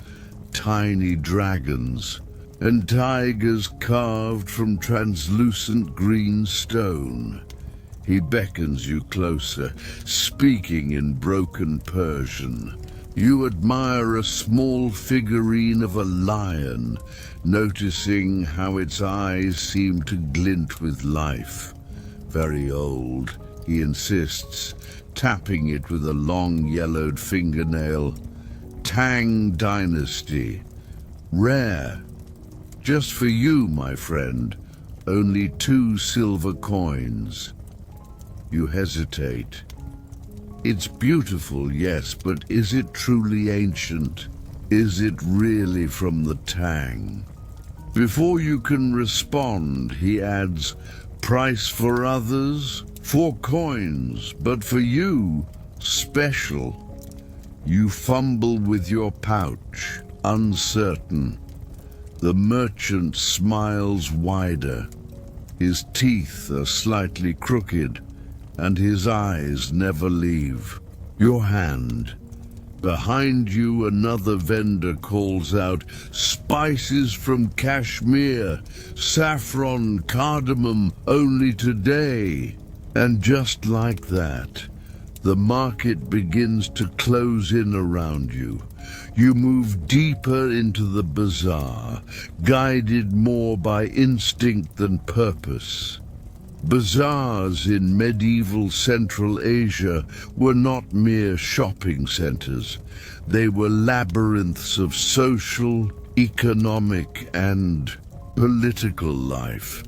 tiny dragons, and tigers carved from translucent green stone. He beckons you closer, speaking in broken Persian. You admire a small figurine of a lion, noticing how its eyes seem to glint with life. Very old, he insists, tapping it with a long yellowed fingernail. Tang Dynasty. Rare. Just for you, my friend. Only 2 silver coins. You hesitate. It's beautiful, yes, but is it truly ancient? Is it really from the Tang? Before you can respond, he adds, price for others, 4 coins, but for you, special. You fumble with your pouch, uncertain. The merchant smiles wider. His teeth are slightly crooked, and his eyes never leave your hand. Behind you, another vendor calls out, spices from Kashmir, saffron, cardamom, only today. And just like that, the market begins to close in around you. You move deeper into the bazaar, guided more by instinct than purpose. Bazaars in medieval Central Asia were not mere shopping centers. They were labyrinths of social, economic, and political life.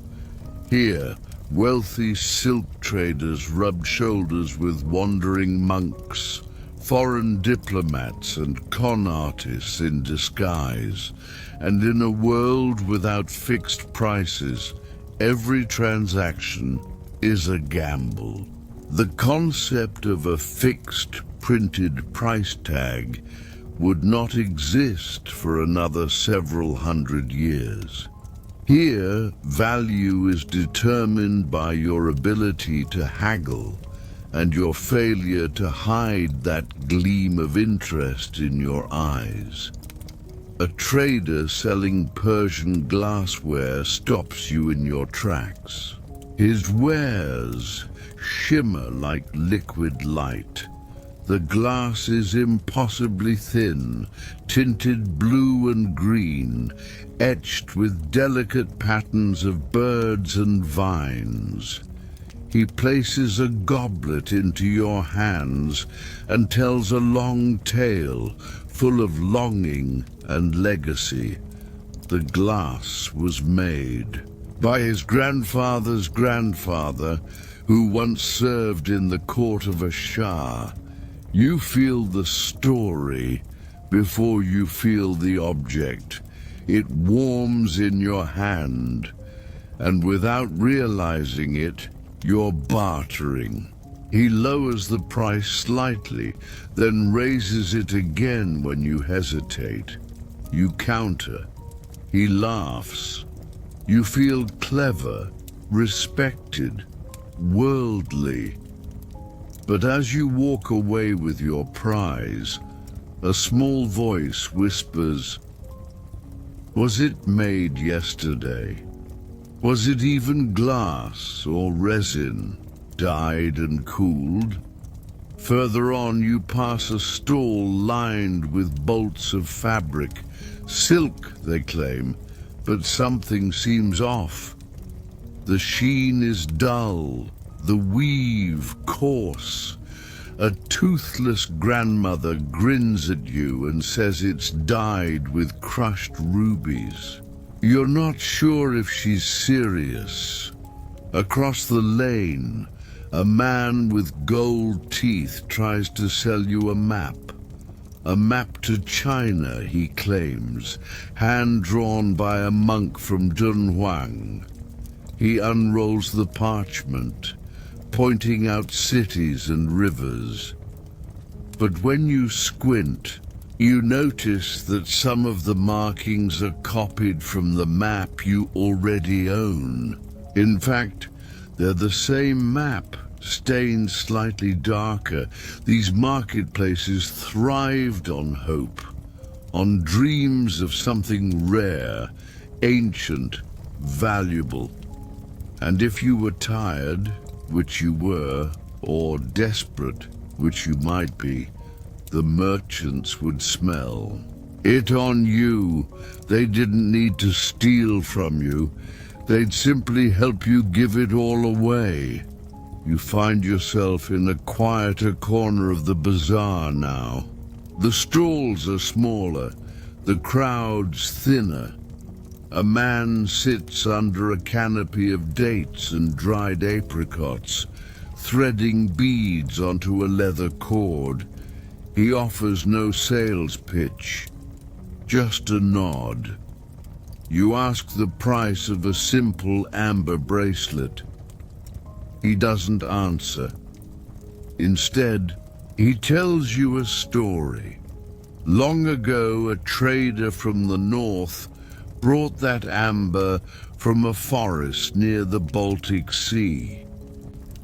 Here, wealthy silk traders rubbed shoulders with wandering monks, foreign diplomats and con artists in disguise, and in a world without fixed prices, every transaction is a gamble. The concept of a fixed printed price tag would not exist for another several hundred years. Here, value is determined by your ability to haggle and your failure to hide that gleam of interest in your eyes. A trader selling Persian glassware stops you in your tracks. His wares shimmer like liquid light. The glass is impossibly thin, tinted blue and green, etched with delicate patterns of birds and vines. He places a goblet into your hands and tells a long tale full of longing and legacy. The glass was made by his grandfather's grandfather, who once served in the court of a Shah. You feel the story before you feel the object. It warms in your hand, and without realizing it, you're bartering. He lowers the price slightly, then raises it again when you hesitate. You counter. He laughs. You feel clever, respected, worldly. But as you walk away with your prize, a small voice whispers, "Was it made yesterday? Was it even glass or resin, dyed and cooled?" Further on you pass a stall lined with bolts of fabric. Silk, they claim, but something seems off. The sheen is dull, the weave coarse. A toothless grandmother grins at you and says it's dyed with crushed rubies. You're not sure if she's serious. Across the lane, a man with gold teeth tries to sell you a map. A map to China, he claims, hand-drawn by a monk from Dunhuang. He unrolls the parchment, pointing out cities and rivers. But when you squint, you notice that some of the markings are copied from the map you already own. In fact, they're the same map, stained slightly darker. These marketplaces thrived on hope, on dreams of something rare, ancient, valuable. And if you were tired, which you were, or desperate, which you might be, the merchants would smell it on you. They didn't need to steal from you. They'd simply help you give it all away. You find yourself in a quieter corner of the bazaar now. The stalls are smaller, the crowds thinner. A man sits under a canopy of dates and dried apricots, threading beads onto a leather cord. He offers no sales pitch, just a nod. You ask the price of a simple amber bracelet. He doesn't answer. Instead, he tells you a story. Long ago, a trader from the north brought that amber from a forest near the Baltic Sea.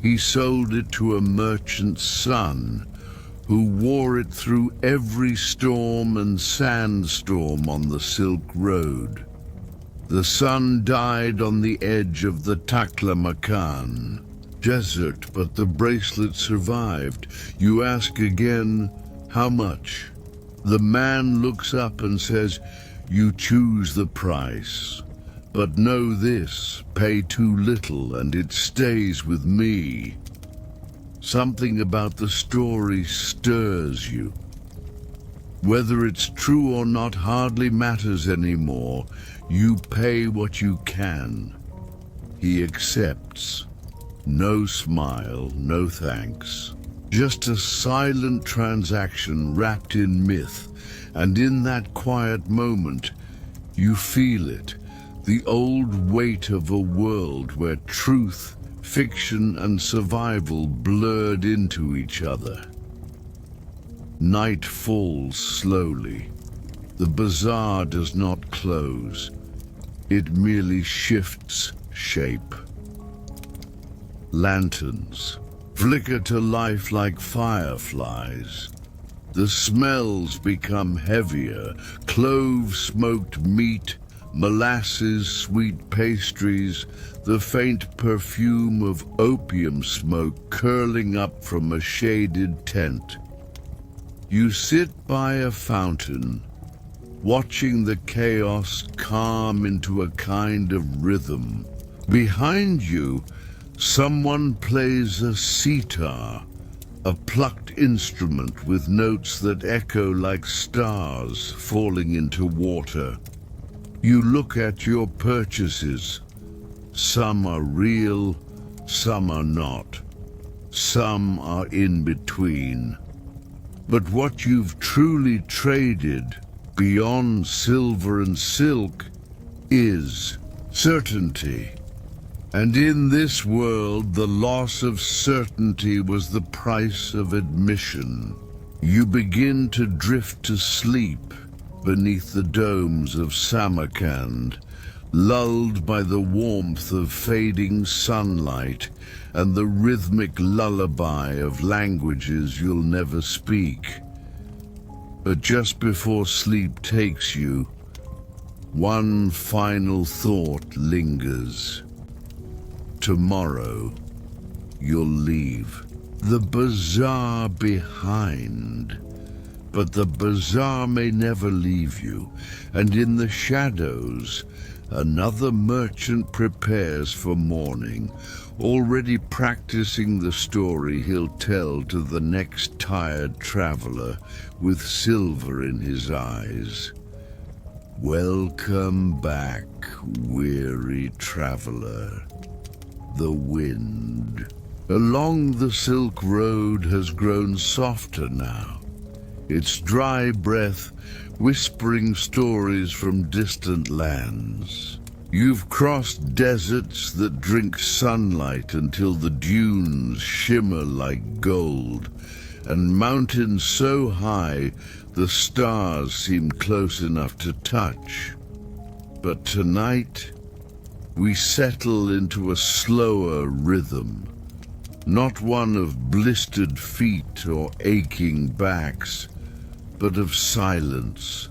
He sold it to a merchant's son, who wore it through every storm and sandstorm on the Silk Road. The son died on the edge of the Taklamakan Desert, but the bracelet survived. You ask again, how much? The man looks up and says, "You choose the price. But know this, pay too little and it stays with me." Something about the story stirs you. Whether it's true or not hardly matters anymore. You pay what you can. He accepts. No smile, no thanks. Just a silent transaction wrapped in myth. And in that quiet moment, you feel it. The old weight of a world where truth, fiction, and survival blurred into each other. Night falls slowly. The bazaar does not close. It merely shifts shape. Lanterns flicker to life like fireflies. The smells become heavier. Clove-smoked meat, molasses, sweet pastries, the faint perfume of opium smoke curling up from a shaded tent. You sit by a fountain, watching the chaos calm into a kind of rhythm. Behind you, someone plays a sitar, a plucked instrument with notes that echo like stars falling into water. You look at your purchases. Some are real, some are not. Some are in between. But what you've truly traded, beyond silver and silk, is certainty. And in this world, the loss of certainty was the price of admission. You begin to drift to sleep beneath the domes of Samarkand, lulled by the warmth of fading sunlight and the rhythmic lullaby of languages you'll never speak. But just before sleep takes you, one final thought lingers. Tomorrow, you'll leave the Bazaar behind. But the Bazaar may never leave you, and in the shadows, another merchant prepares for morning, already practicing the story he'll tell to the next tired traveler with silver in his eyes. Welcome back, weary traveler. The wind along the Silk Road has grown softer now, its dry breath whispering stories from distant lands. You've crossed deserts that drink sunlight until the dunes shimmer like gold, and mountains so high the stars seem close enough to touch. But tonight, we settle into a slower rhythm, not one of blistered feet or aching backs, but of silence,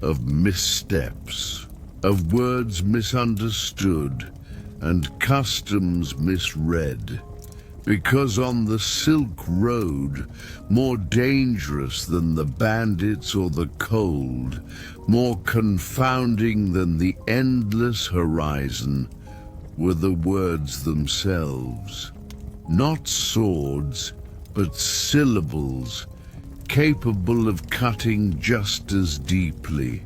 of missteps, of words misunderstood and customs misread. Because on the Silk Road, more dangerous than the bandits or the cold, more confounding than the endless horizon, were the words themselves. Not swords, but syllables, capable of cutting just as deeply.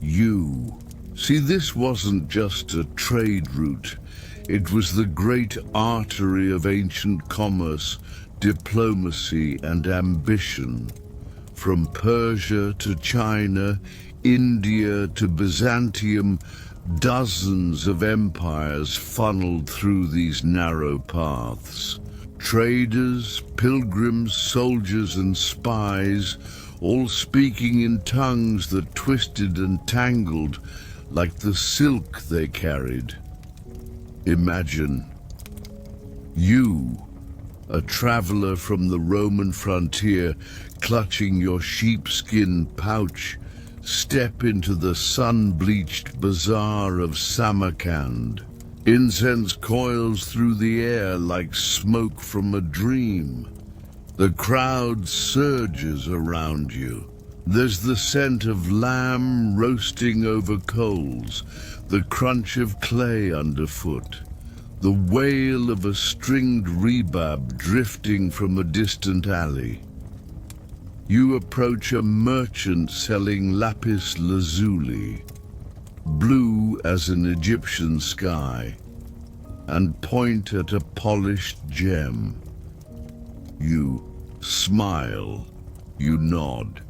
You. See, this wasn't just a trade route. It was the great artery of ancient commerce, diplomacy, and ambition. From Persia to China, India to Byzantium, dozens of empires funneled through these narrow paths. Traders, pilgrims, soldiers, and spies, all speaking in tongues that twisted and tangled like the silk they carried. Imagine you, a traveler from the Roman frontier, clutching your sheepskin pouch, step into the sun-bleached bazaar of Samarkand. Incense coils through the air like smoke from a dream. The crowd surges around you. There's the scent of lamb roasting over coals, the crunch of clay underfoot, the wail of a stringed rebab drifting from a distant alley. You approach a merchant selling lapis lazuli, blue as an Egyptian sky, and point at a polished gem. You smile, you nod.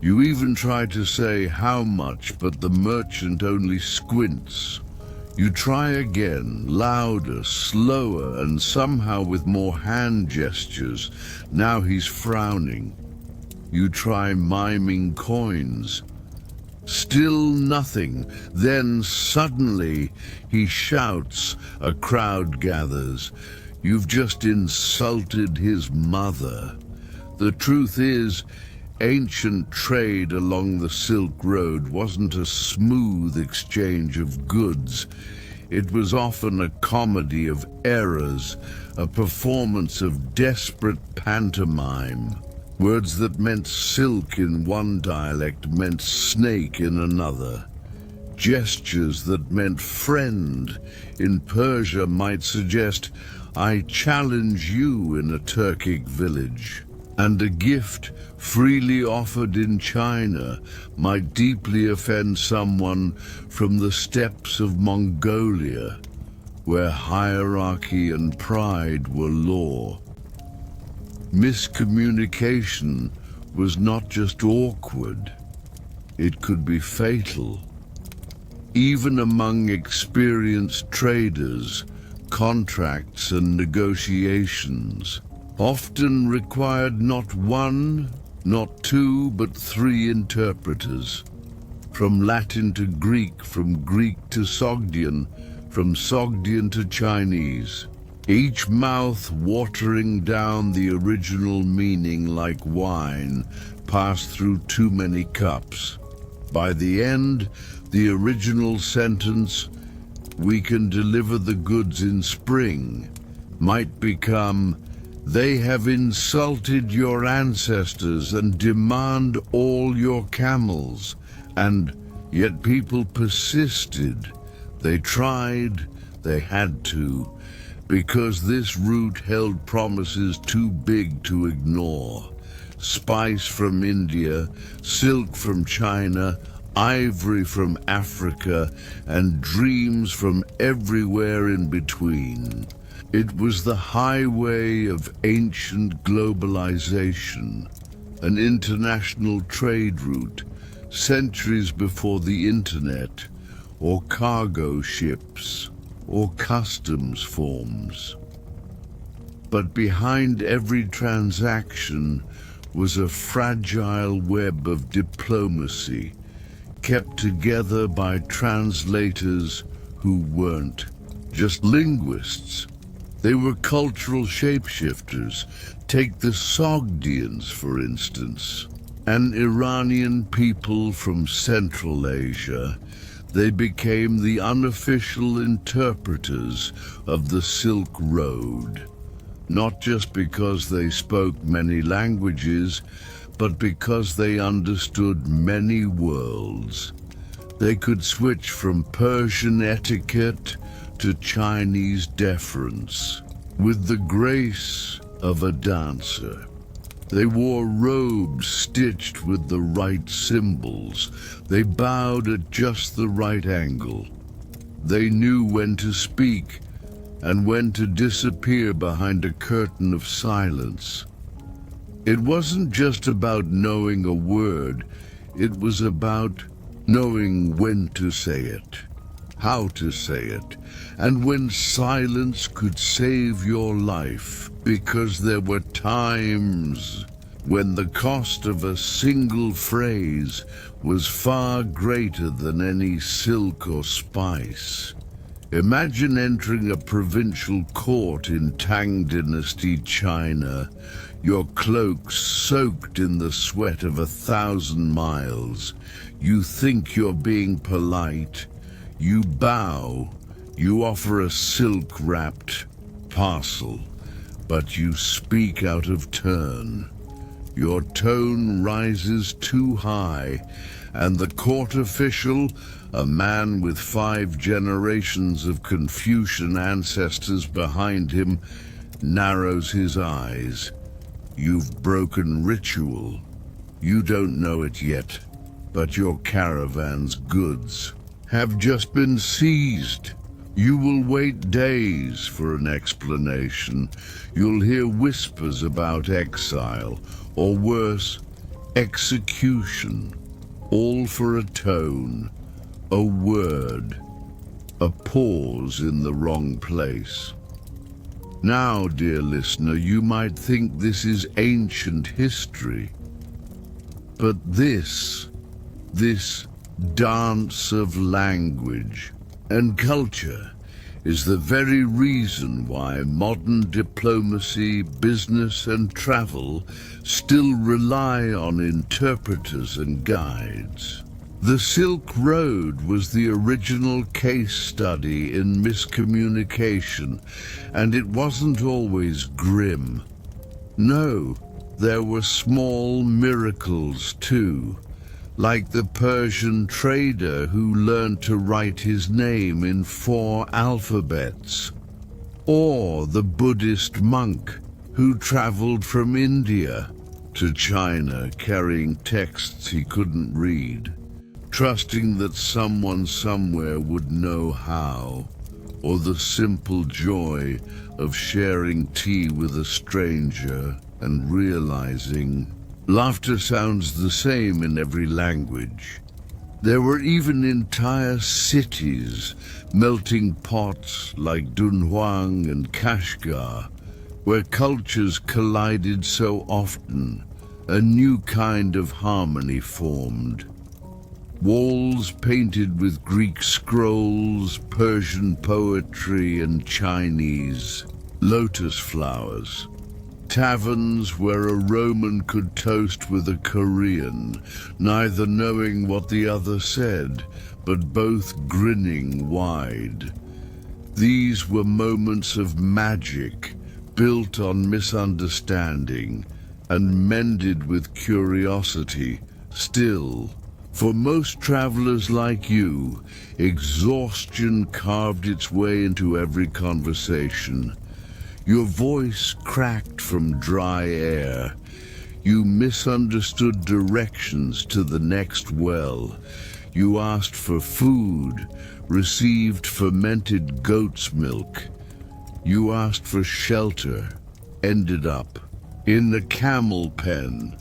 You even try to say how much, but the merchant only squints. You try again, louder, slower, and somehow with more hand gestures. Now he's frowning. You try miming coins. Still nothing. Then suddenly he shouts, a crowd gathers. You've just insulted his mother. The truth is, ancient trade along the Silk Road wasn't a smooth exchange of goods. It was often a comedy of errors, a performance of desperate pantomime. Words that meant silk in one dialect meant snake in another. Gestures that meant friend in Persia might suggest, I challenge you in a Turkic village. And a gift freely offered in China might deeply offend someone from the steppes of Mongolia, where hierarchy and pride were law. Miscommunication was not just awkward, it could be fatal. Even among experienced traders, contracts and negotiations often required not one, not two, but three interpreters. From Latin to Greek, from Greek to Sogdian, from Sogdian to Chinese. Each mouth watering down the original meaning like wine passed through too many cups. By the end, the original sentence, "We can deliver the goods in spring," might become, "They have insulted your ancestors and demand all your camels." And yet people persisted. They tried, they had to, because this route held promises too big to ignore. Spice from India, silk from China, ivory from Africa, and dreams from everywhere in between. It was the highway of ancient globalization, an international trade route, centuries before the internet, or cargo ships, or customs forms. But behind every transaction was a fragile web of diplomacy, kept together by translators who weren't just linguists. They were cultural shapeshifters. Take the Sogdians, for instance, an Iranian people from Central Asia. They became the unofficial interpreters of the Silk Road, not just because they spoke many languages, but because they understood many worlds. They could switch from Persian etiquette to Chinese deference with the grace of a dancer. They wore robes stitched with the right symbols. They bowed at just the right angle. They knew when to speak and when to disappear behind a curtain of silence. It wasn't just about knowing a word, it was about knowing when to say it, how to say it, and when silence could save your life, because there were times when the cost of a single phrase was far greater than any silk or spice. Imagine entering a provincial court in Tang Dynasty China, your cloak soaked in the sweat of 1,000 miles. You think you're being polite. You bow. You offer a silk-wrapped parcel, but you speak out of turn. Your tone rises too high, and the court official, a man with 5 generations of Confucian ancestors behind him, narrows his eyes. You've broken ritual. You don't know it yet, but your caravan's goods have just been seized. You will wait days for an explanation. You'll hear whispers about exile, or worse, execution, all for a tone, a word, a pause in the wrong place. Now, dear listener, you might think this is ancient history, but this dance of language and culture is the very reason why modern diplomacy, business and travel still rely on interpreters and guides. The Silk Road was the original case study in miscommunication, and it wasn't always grim. No, there were small miracles too, like the Persian trader who learned to write his name in 4 alphabets, or the Buddhist monk who traveled from India to China carrying texts he couldn't read, trusting that someone somewhere would know how, or the simple joy of sharing tea with a stranger and realizing laughter sounds the same in every language. There were even entire cities, melting pots like Dunhuang and Kashgar, where cultures collided so often, a new kind of harmony formed. Walls painted with Greek scrolls, Persian poetry, and Chinese lotus flowers. Taverns where a Roman could toast with a Korean, neither knowing what the other said, but both grinning wide. These were moments of magic, built on misunderstanding, and mended with curiosity. Still, for most travelers like you, exhaustion carved its way into every conversation. Your voice cracked from dry air. You misunderstood directions to the next well. You asked for food, received fermented goat's milk. You asked for shelter, ended up in the camel pen.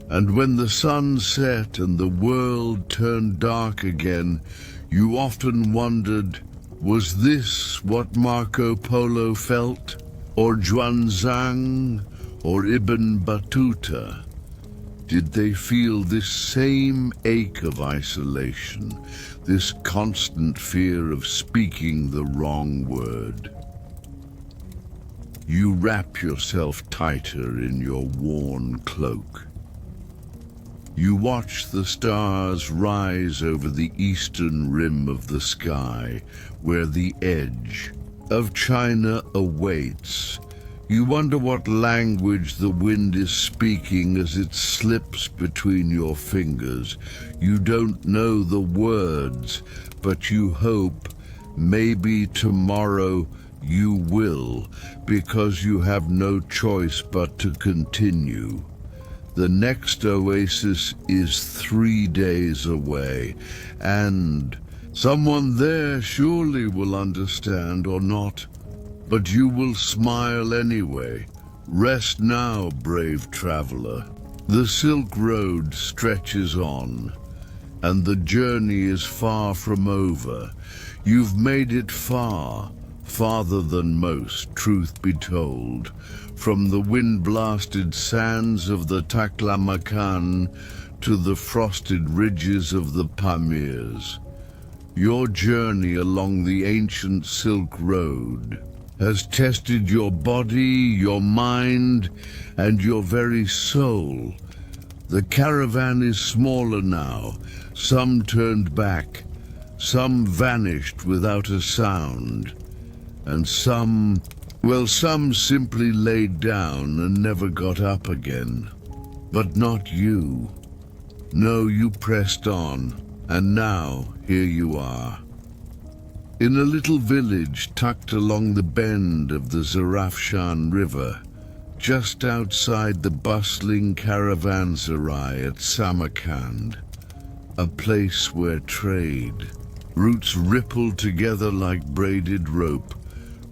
And when the sun set and the world turned dark again, you often wondered, was this what Marco Polo felt? Or Zhuangzang? Or Ibn Battuta? Did they feel this same ache of isolation, this constant fear of speaking the wrong word? You wrap yourself tighter in your worn cloak. You watch the stars rise over the eastern rim of the sky, where the edge of China awaits. You wonder what language the wind is speaking as it slips between your fingers. You don't know the words, but you hope maybe tomorrow you will, because you have no choice but to continue. The next oasis is 3 days away, and someone there surely will understand or not. But you will smile anyway. Rest now, brave traveler. The Silk Road stretches on, and the journey is far from over. You've made it far, farther than most, truth be told, from the wind-blasted sands of the Taklamakan to the frosted ridges of the Pamirs. Your journey along the ancient Silk Road has tested your body, your mind, and your very soul. The caravan is smaller now. Some turned back, some vanished without a sound, and some simply laid down and never got up again. But not you. No, you pressed on, and now here you are. In a little village tucked along the bend of the Zarafshan River, just outside the bustling caravanserai at Samarkand, a place where trade routes ripple together like braided rope,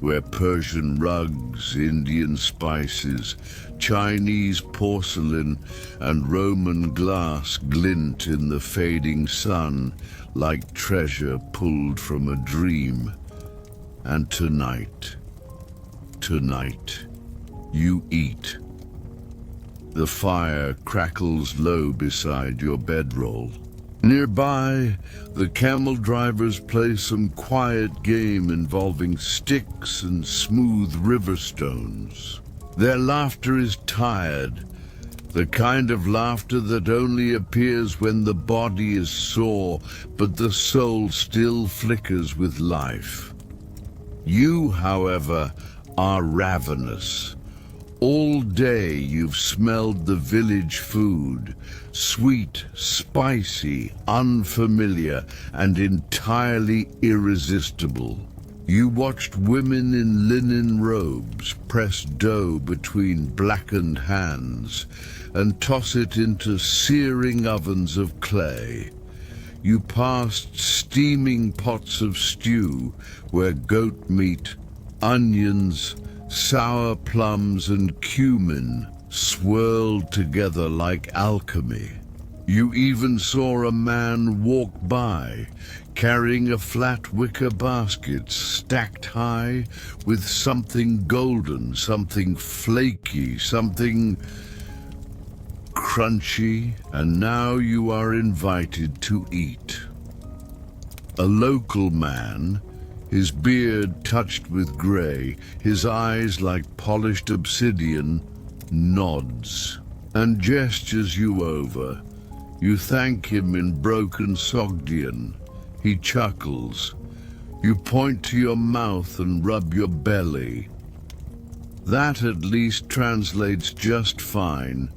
where Persian rugs, Indian spices, Chinese porcelain, and Roman glass glint in the fading sun like treasure pulled from a dream. And tonight, you eat. The fire crackles low beside your bedroll. Nearby, the camel drivers play some quiet game involving sticks and smooth river stones. Their laughter is tired, the kind of laughter that only appears when the body is sore, but the soul still flickers with life. You, however, are ravenous. All day you've smelled the village food, sweet, spicy, unfamiliar, and entirely irresistible. You watched women in linen robes press dough between blackened hands and toss it into searing ovens of clay. You passed steaming pots of stew where goat meat, onions, sour plums and cumin swirled together like alchemy. You even saw a man walk by, carrying a flat wicker basket stacked high with something golden, something flaky, something crunchy, and now you are invited to eat. A local man, his beard touched with grey, his eyes like polished obsidian, nods and gestures you over. You thank him in broken Sogdian. He chuckles. You point to your mouth and rub your belly. That at least translates just fine.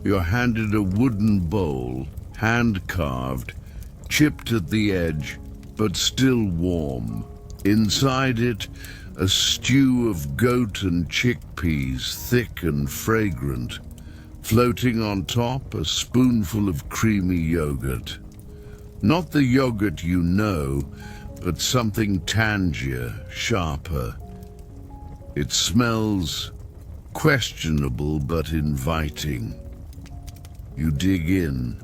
You're handed a wooden bowl, hand-carved, chipped at the edge, but still warm. Inside it, a stew of goat and chickpeas, thick and fragrant. Floating on top, a spoonful of creamy yogurt. Not the yogurt you know, but something tangier, sharper. It smells questionable but inviting. You dig in,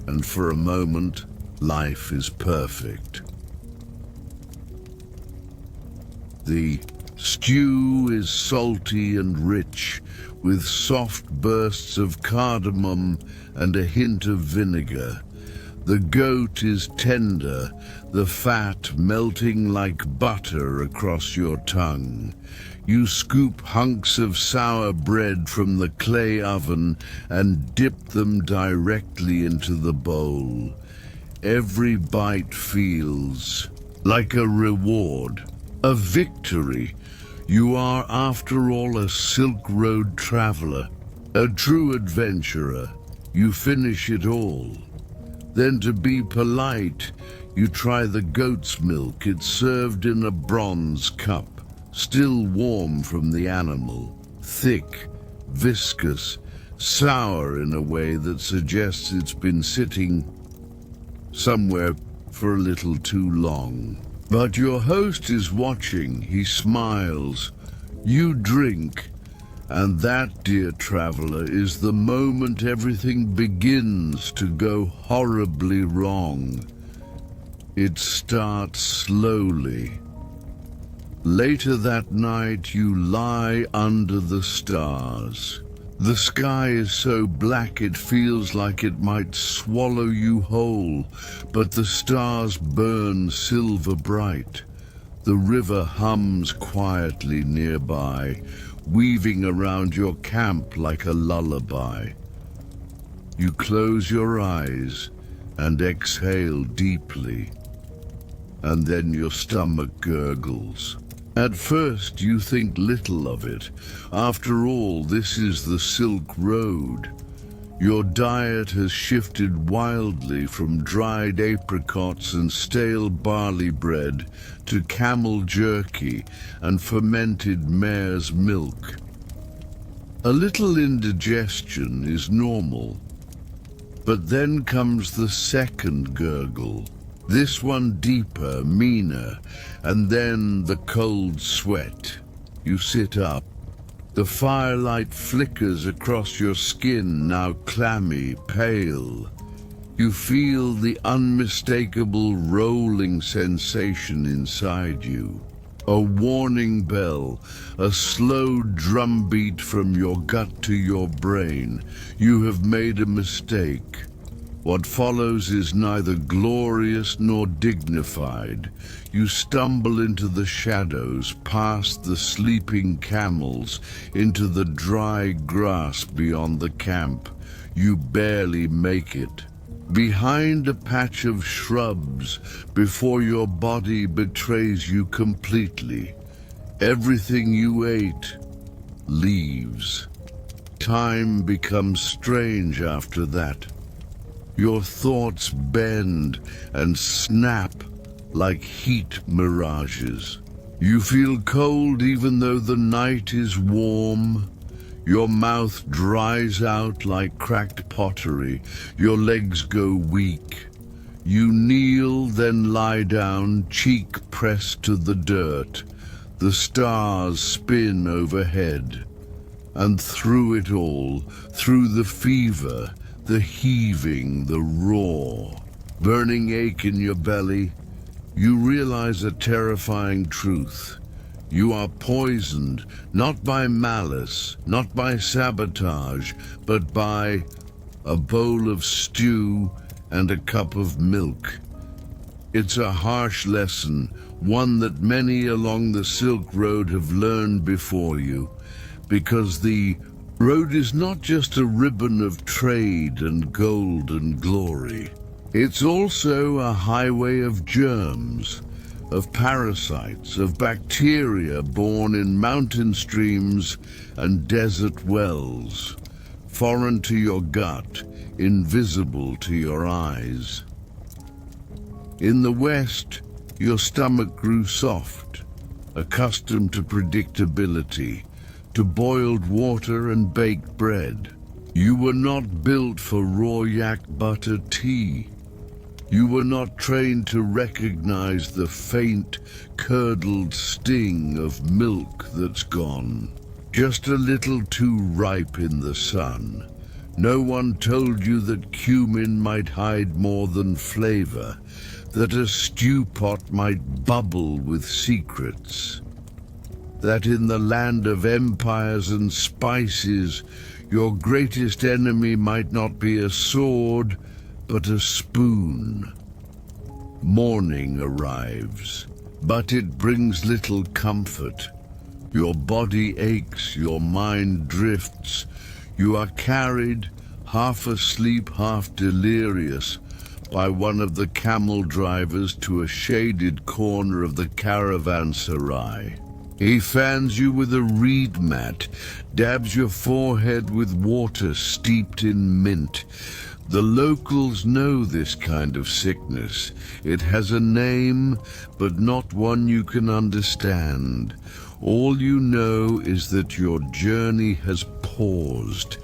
and for a moment, life is perfect. The stew is salty and rich, with soft bursts of cardamom and a hint of vinegar. The goat is tender, the fat melting like butter across your tongue. You scoop hunks of sour bread from the clay oven and dip them directly into the bowl. Every bite feels like a reward, a victory. You are, after all, a Silk Road traveler, a true adventurer. You finish it all. Then, to be polite, you try the goat's milk. It's served in a bronze cup, still warm from the animal, thick, viscous, sour in a way that suggests it's been sitting somewhere for a little too long. But your host is watching. He smiles. You drink. And that, dear traveler, is the moment everything begins to go horribly wrong. It starts slowly. Later that night, you lie under the stars. The sky is so black it feels like it might swallow you whole, but the stars burn silver bright. The river hums quietly nearby, weaving around your camp like a lullaby. You close your eyes and exhale deeply, and then your stomach gurgles. At first you think little of it. After all, this is the Silk Road. Your diet has shifted wildly from dried apricots and stale barley bread to camel jerky and fermented mare's milk. A little indigestion is normal, but then comes the second gurgle. This one deeper, meaner, and then the cold sweat. You sit up. The firelight flickers across your skin, now clammy, pale. You feel the unmistakable rolling sensation inside you. A warning bell, a slow drumbeat from your gut to your brain. You have made a mistake. What follows is neither glorious nor dignified. You stumble into the shadows, past the sleeping camels, into the dry grass beyond the camp. You barely make it. Behind a patch of shrubs, before your body betrays you completely. Everything you ate leaves. Time becomes strange after that. Your thoughts bend and snap like heat mirages. You feel cold even though the night is warm. Your mouth dries out like cracked pottery. Your legs go weak. You kneel, then lie down, cheek pressed to the dirt. The stars spin overhead. And through it all, through the fever, The heaving, the roar, burning ache in your belly. You realize a terrifying truth. You are poisoned, not by malice, not by sabotage, but by a bowl of stew and a cup of milk. It's a harsh lesson, one that many along the Silk Road have learned before you, because the road is not just a ribbon of trade and gold and glory. It's also a highway of germs, of parasites, of bacteria born in mountain streams and desert wells, foreign to your gut, invisible to your eyes. In the West, your stomach grew soft, accustomed to predictability, to boiled water and baked bread. You were not built for raw yak butter tea. You were not trained to recognize the faint, curdled sting of milk that's gone, just a little too ripe in the sun. No one told you that cumin might hide more than flavor, that a stew pot might bubble with secrets, that in the land of empires and spices, your greatest enemy might not be a sword, but a spoon. Morning arrives, but it brings little comfort. Your body aches, your mind drifts. You are carried, half asleep, half delirious, by one of the camel drivers to a shaded corner of the caravanserai. He fans you with a reed mat, dabs your forehead with water steeped in mint. The locals know this kind of sickness. It has a name, but not one you can understand. All you know is that your journey has paused,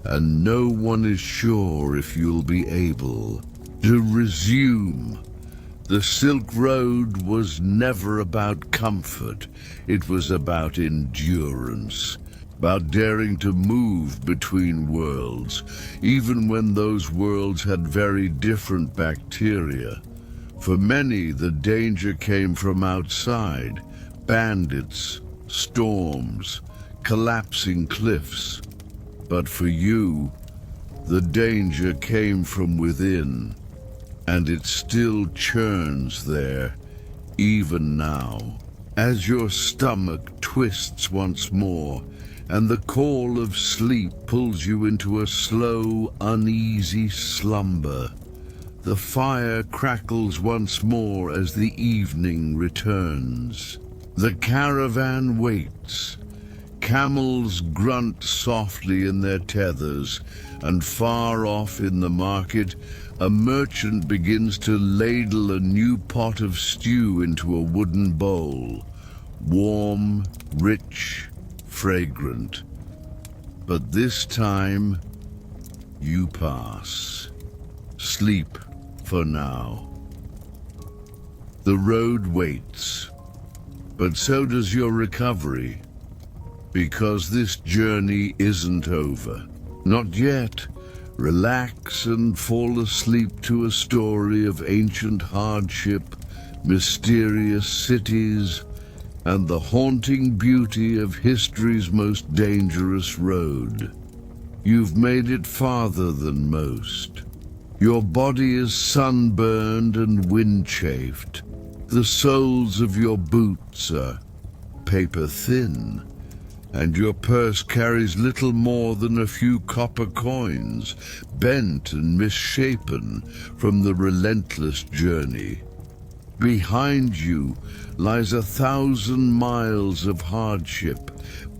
and no one is sure if you'll be able to resume. The Silk Road was never about comfort. It was about endurance, about daring to move between worlds, even when those worlds had very different bacteria. For many, the danger came from outside: bandits, storms, collapsing cliffs. But for you, the danger came from within, and it still churns there, even now. As your stomach twists once more, and the call of sleep pulls you into a slow, uneasy slumber, the fire crackles once more as the evening returns. The caravan waits. Camels grunt softly in their tethers, and far off in the market, a merchant begins to ladle a new pot of stew into a wooden bowl, warm, rich, fragrant. But this time, you pass. Sleep for now. The road waits, but so does your recovery, because this journey isn't over. Not yet. Relax and fall asleep to a story of ancient hardship, mysterious cities, and the haunting beauty of history's most dangerous road. You've made it farther than most. Your body is sunburned and wind-chafed. The soles of your boots are paper-thin, and your purse carries little more than a few copper coins, bent and misshapen from the relentless journey. Behind you lies 1,000 miles of hardship,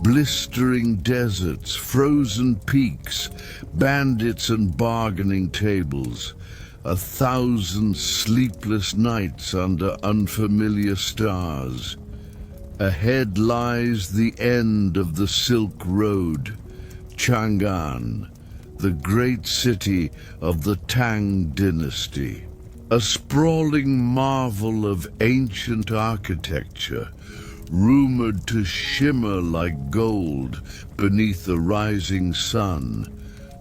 blistering deserts, frozen peaks, bandits and bargaining tables, 1,000 sleepless nights under unfamiliar stars. Ahead lies the end of the Silk Road, Chang'an, the great city of the Tang dynasty. A sprawling marvel of ancient architecture, rumored to shimmer like gold beneath the rising sun,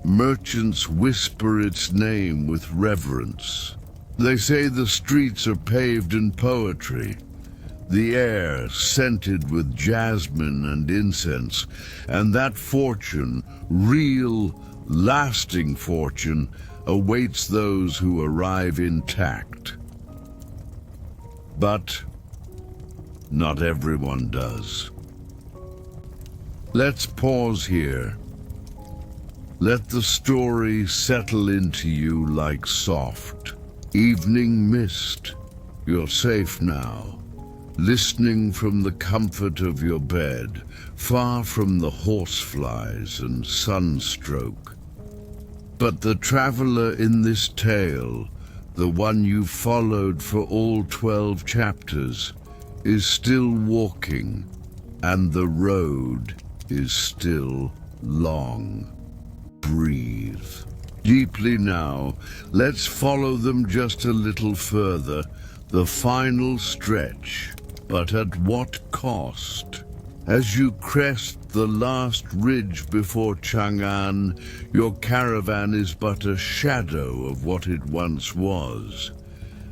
Merchants whisper its name with reverence. They say the streets are paved in poetry, the air scented with jasmine and incense, and that fortune, real, lasting fortune, awaits those who arrive intact. But not everyone does. Let's pause here. Let the story settle into you like soft evening mist. You're safe now, listening from the comfort of your bed, far from the horseflies and sunstroke. But the traveler in this tale, the one you followed for all 12 chapters, is still walking, and the road is still long. Breathe deeply now. Let's follow them just a little further, the final stretch, but at what cost? As you crest the last ridge before Chang'an, your caravan is but a shadow of what it once was.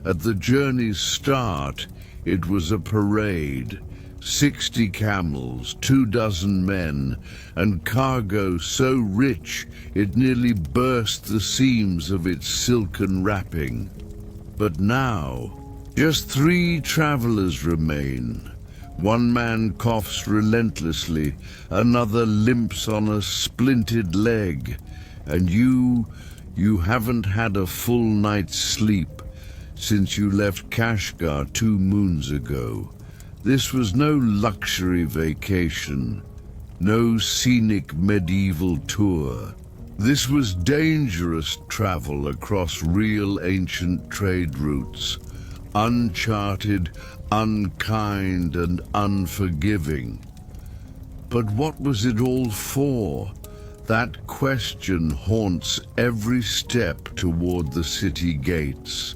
At the journey's start, it was a parade, 60 camels, 24 men, and cargo so rich it nearly burst the seams of its silken wrapping. But now, just 3 travelers remain. One man coughs relentlessly, another limps on a splinted leg, and you haven't had a full night's sleep since you left Kashgar 2 moons ago. This was no luxury vacation, no scenic medieval tour. This was dangerous travel across real ancient trade routes, uncharted, unkind, and unforgiving. But what was it all for? That question haunts every step toward the city gates.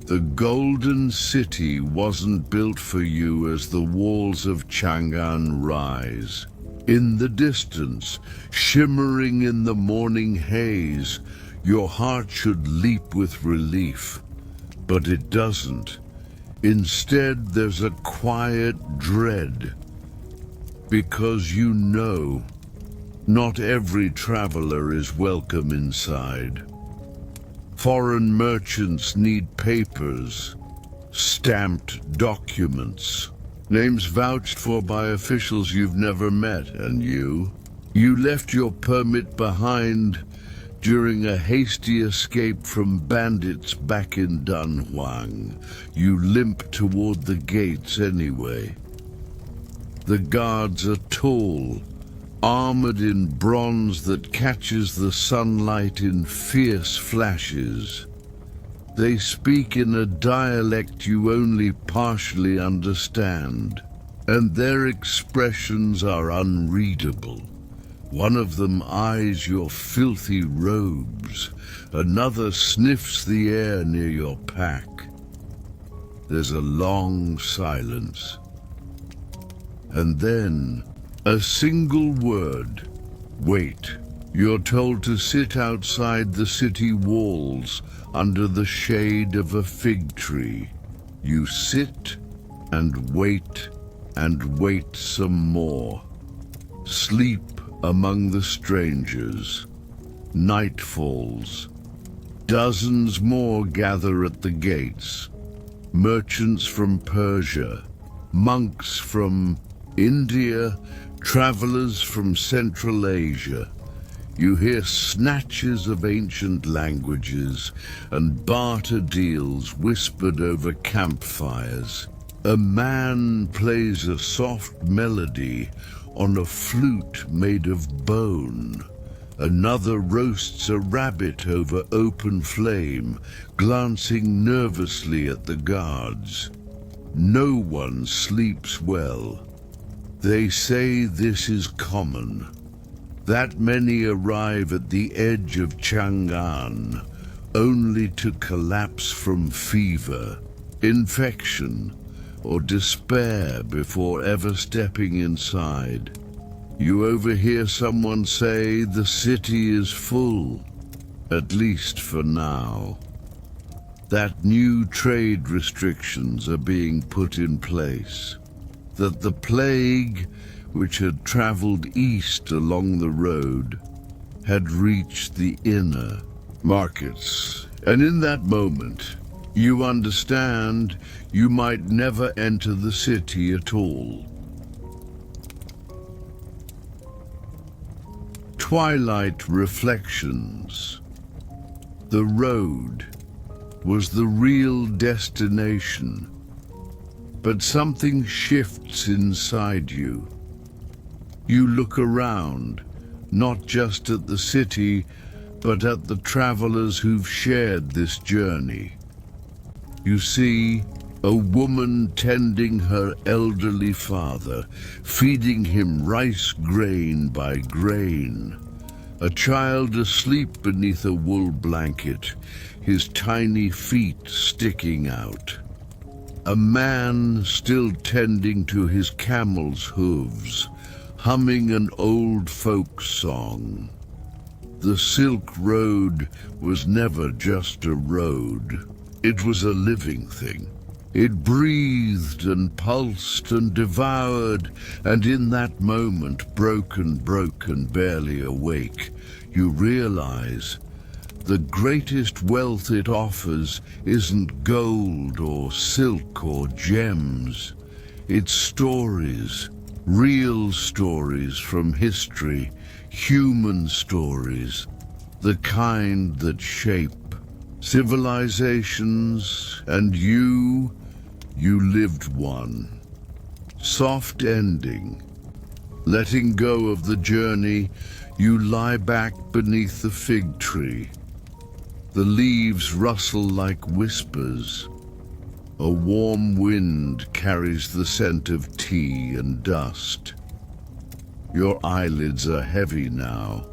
The Golden City wasn't built for you as the walls of Chang'an rise. In the distance, shimmering in the morning haze, your heart should leap with relief. But it doesn't. Instead, there's a quiet dread. Because you know, not every traveler is welcome inside. Foreign merchants need papers, stamped documents, names vouched for by officials you've never met, and you left your permit behind during a hasty escape from bandits back in Dunhuang. You limp toward the gates anyway. The guards are tall, armored in bronze that catches the sunlight in fierce flashes. They speak in a dialect you only partially understand, and their expressions are unreadable. One of them eyes your filthy robes, another sniffs the air near your pack. There's a long silence, and then a single word. Wait. You're told to sit outside the city walls under the shade of a fig tree. You sit and wait some more. Sleep among the strangers. Night falls. Dozens more gather at the gates. Merchants from Persia, monks from India, travelers from Central Asia. You hear snatches of ancient languages and barter deals whispered over campfires. A man plays a soft melody on a flute made of bone. Another roasts a rabbit over open flame, glancing nervously at the guards. No one sleeps well. They say this is common. That many arrive at the edge of Chang'an, only to collapse from fever, infection, or despair before ever stepping inside. You overhear someone say the city is full, at least for now. That new trade restrictions are being put in place. That the plague, which had traveled east along the road, had reached the inner markets. And in that moment, you understand you might never enter the city at all. Twilight Reflections. The road was the real destination, but something shifts inside you. You look around, not just at the city, but at the travelers who've shared this journey. You see a woman tending her elderly father, feeding him rice grain by grain. A child asleep beneath a wool blanket, his tiny feet sticking out. A man still tending to his camel's hooves, humming an old folk song. The Silk Road was never just a road. It was a living thing. It breathed and pulsed and devoured, and in that moment, broken, barely awake, you realize the greatest wealth it offers isn't gold or silk or gems. It's stories, real stories from history, human stories, the kind that shape civilizations, and you lived one. Soft ending. Letting go of the journey, you lie back beneath the fig tree. The leaves rustle like whispers. A warm wind carries the scent of tea and dust. Your eyelids are heavy now.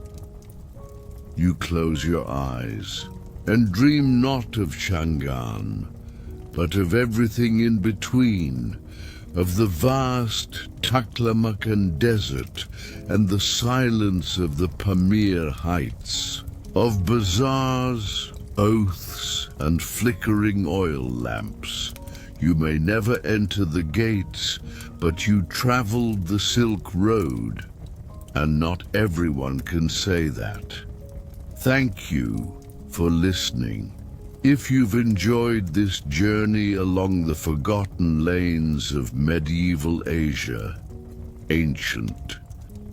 You close your eyes and dream not of Chang'an, but of everything in between, of the vast Taklamakan Desert and the silence of the Pamir heights, of bazaars, oaths, and flickering oil lamps. You may never enter the gates, but you traveled the Silk Road, and not everyone can say that. Thank you for listening. If you've enjoyed this journey along the forgotten lanes of medieval Asia, ancient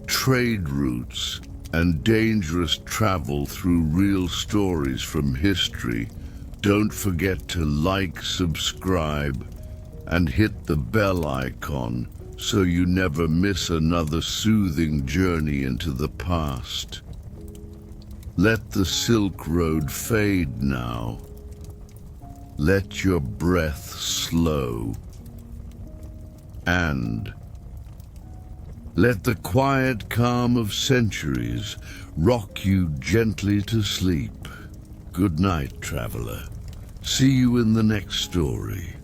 trade routes, and dangerous travel through real stories from history, don't forget to like, subscribe, and hit the bell icon so you never miss another soothing journey into the past. Let the Silk Road fade now. Let your breath slow. And let the quiet calm of centuries rock you gently to sleep. Good night, traveler. See you in the next story.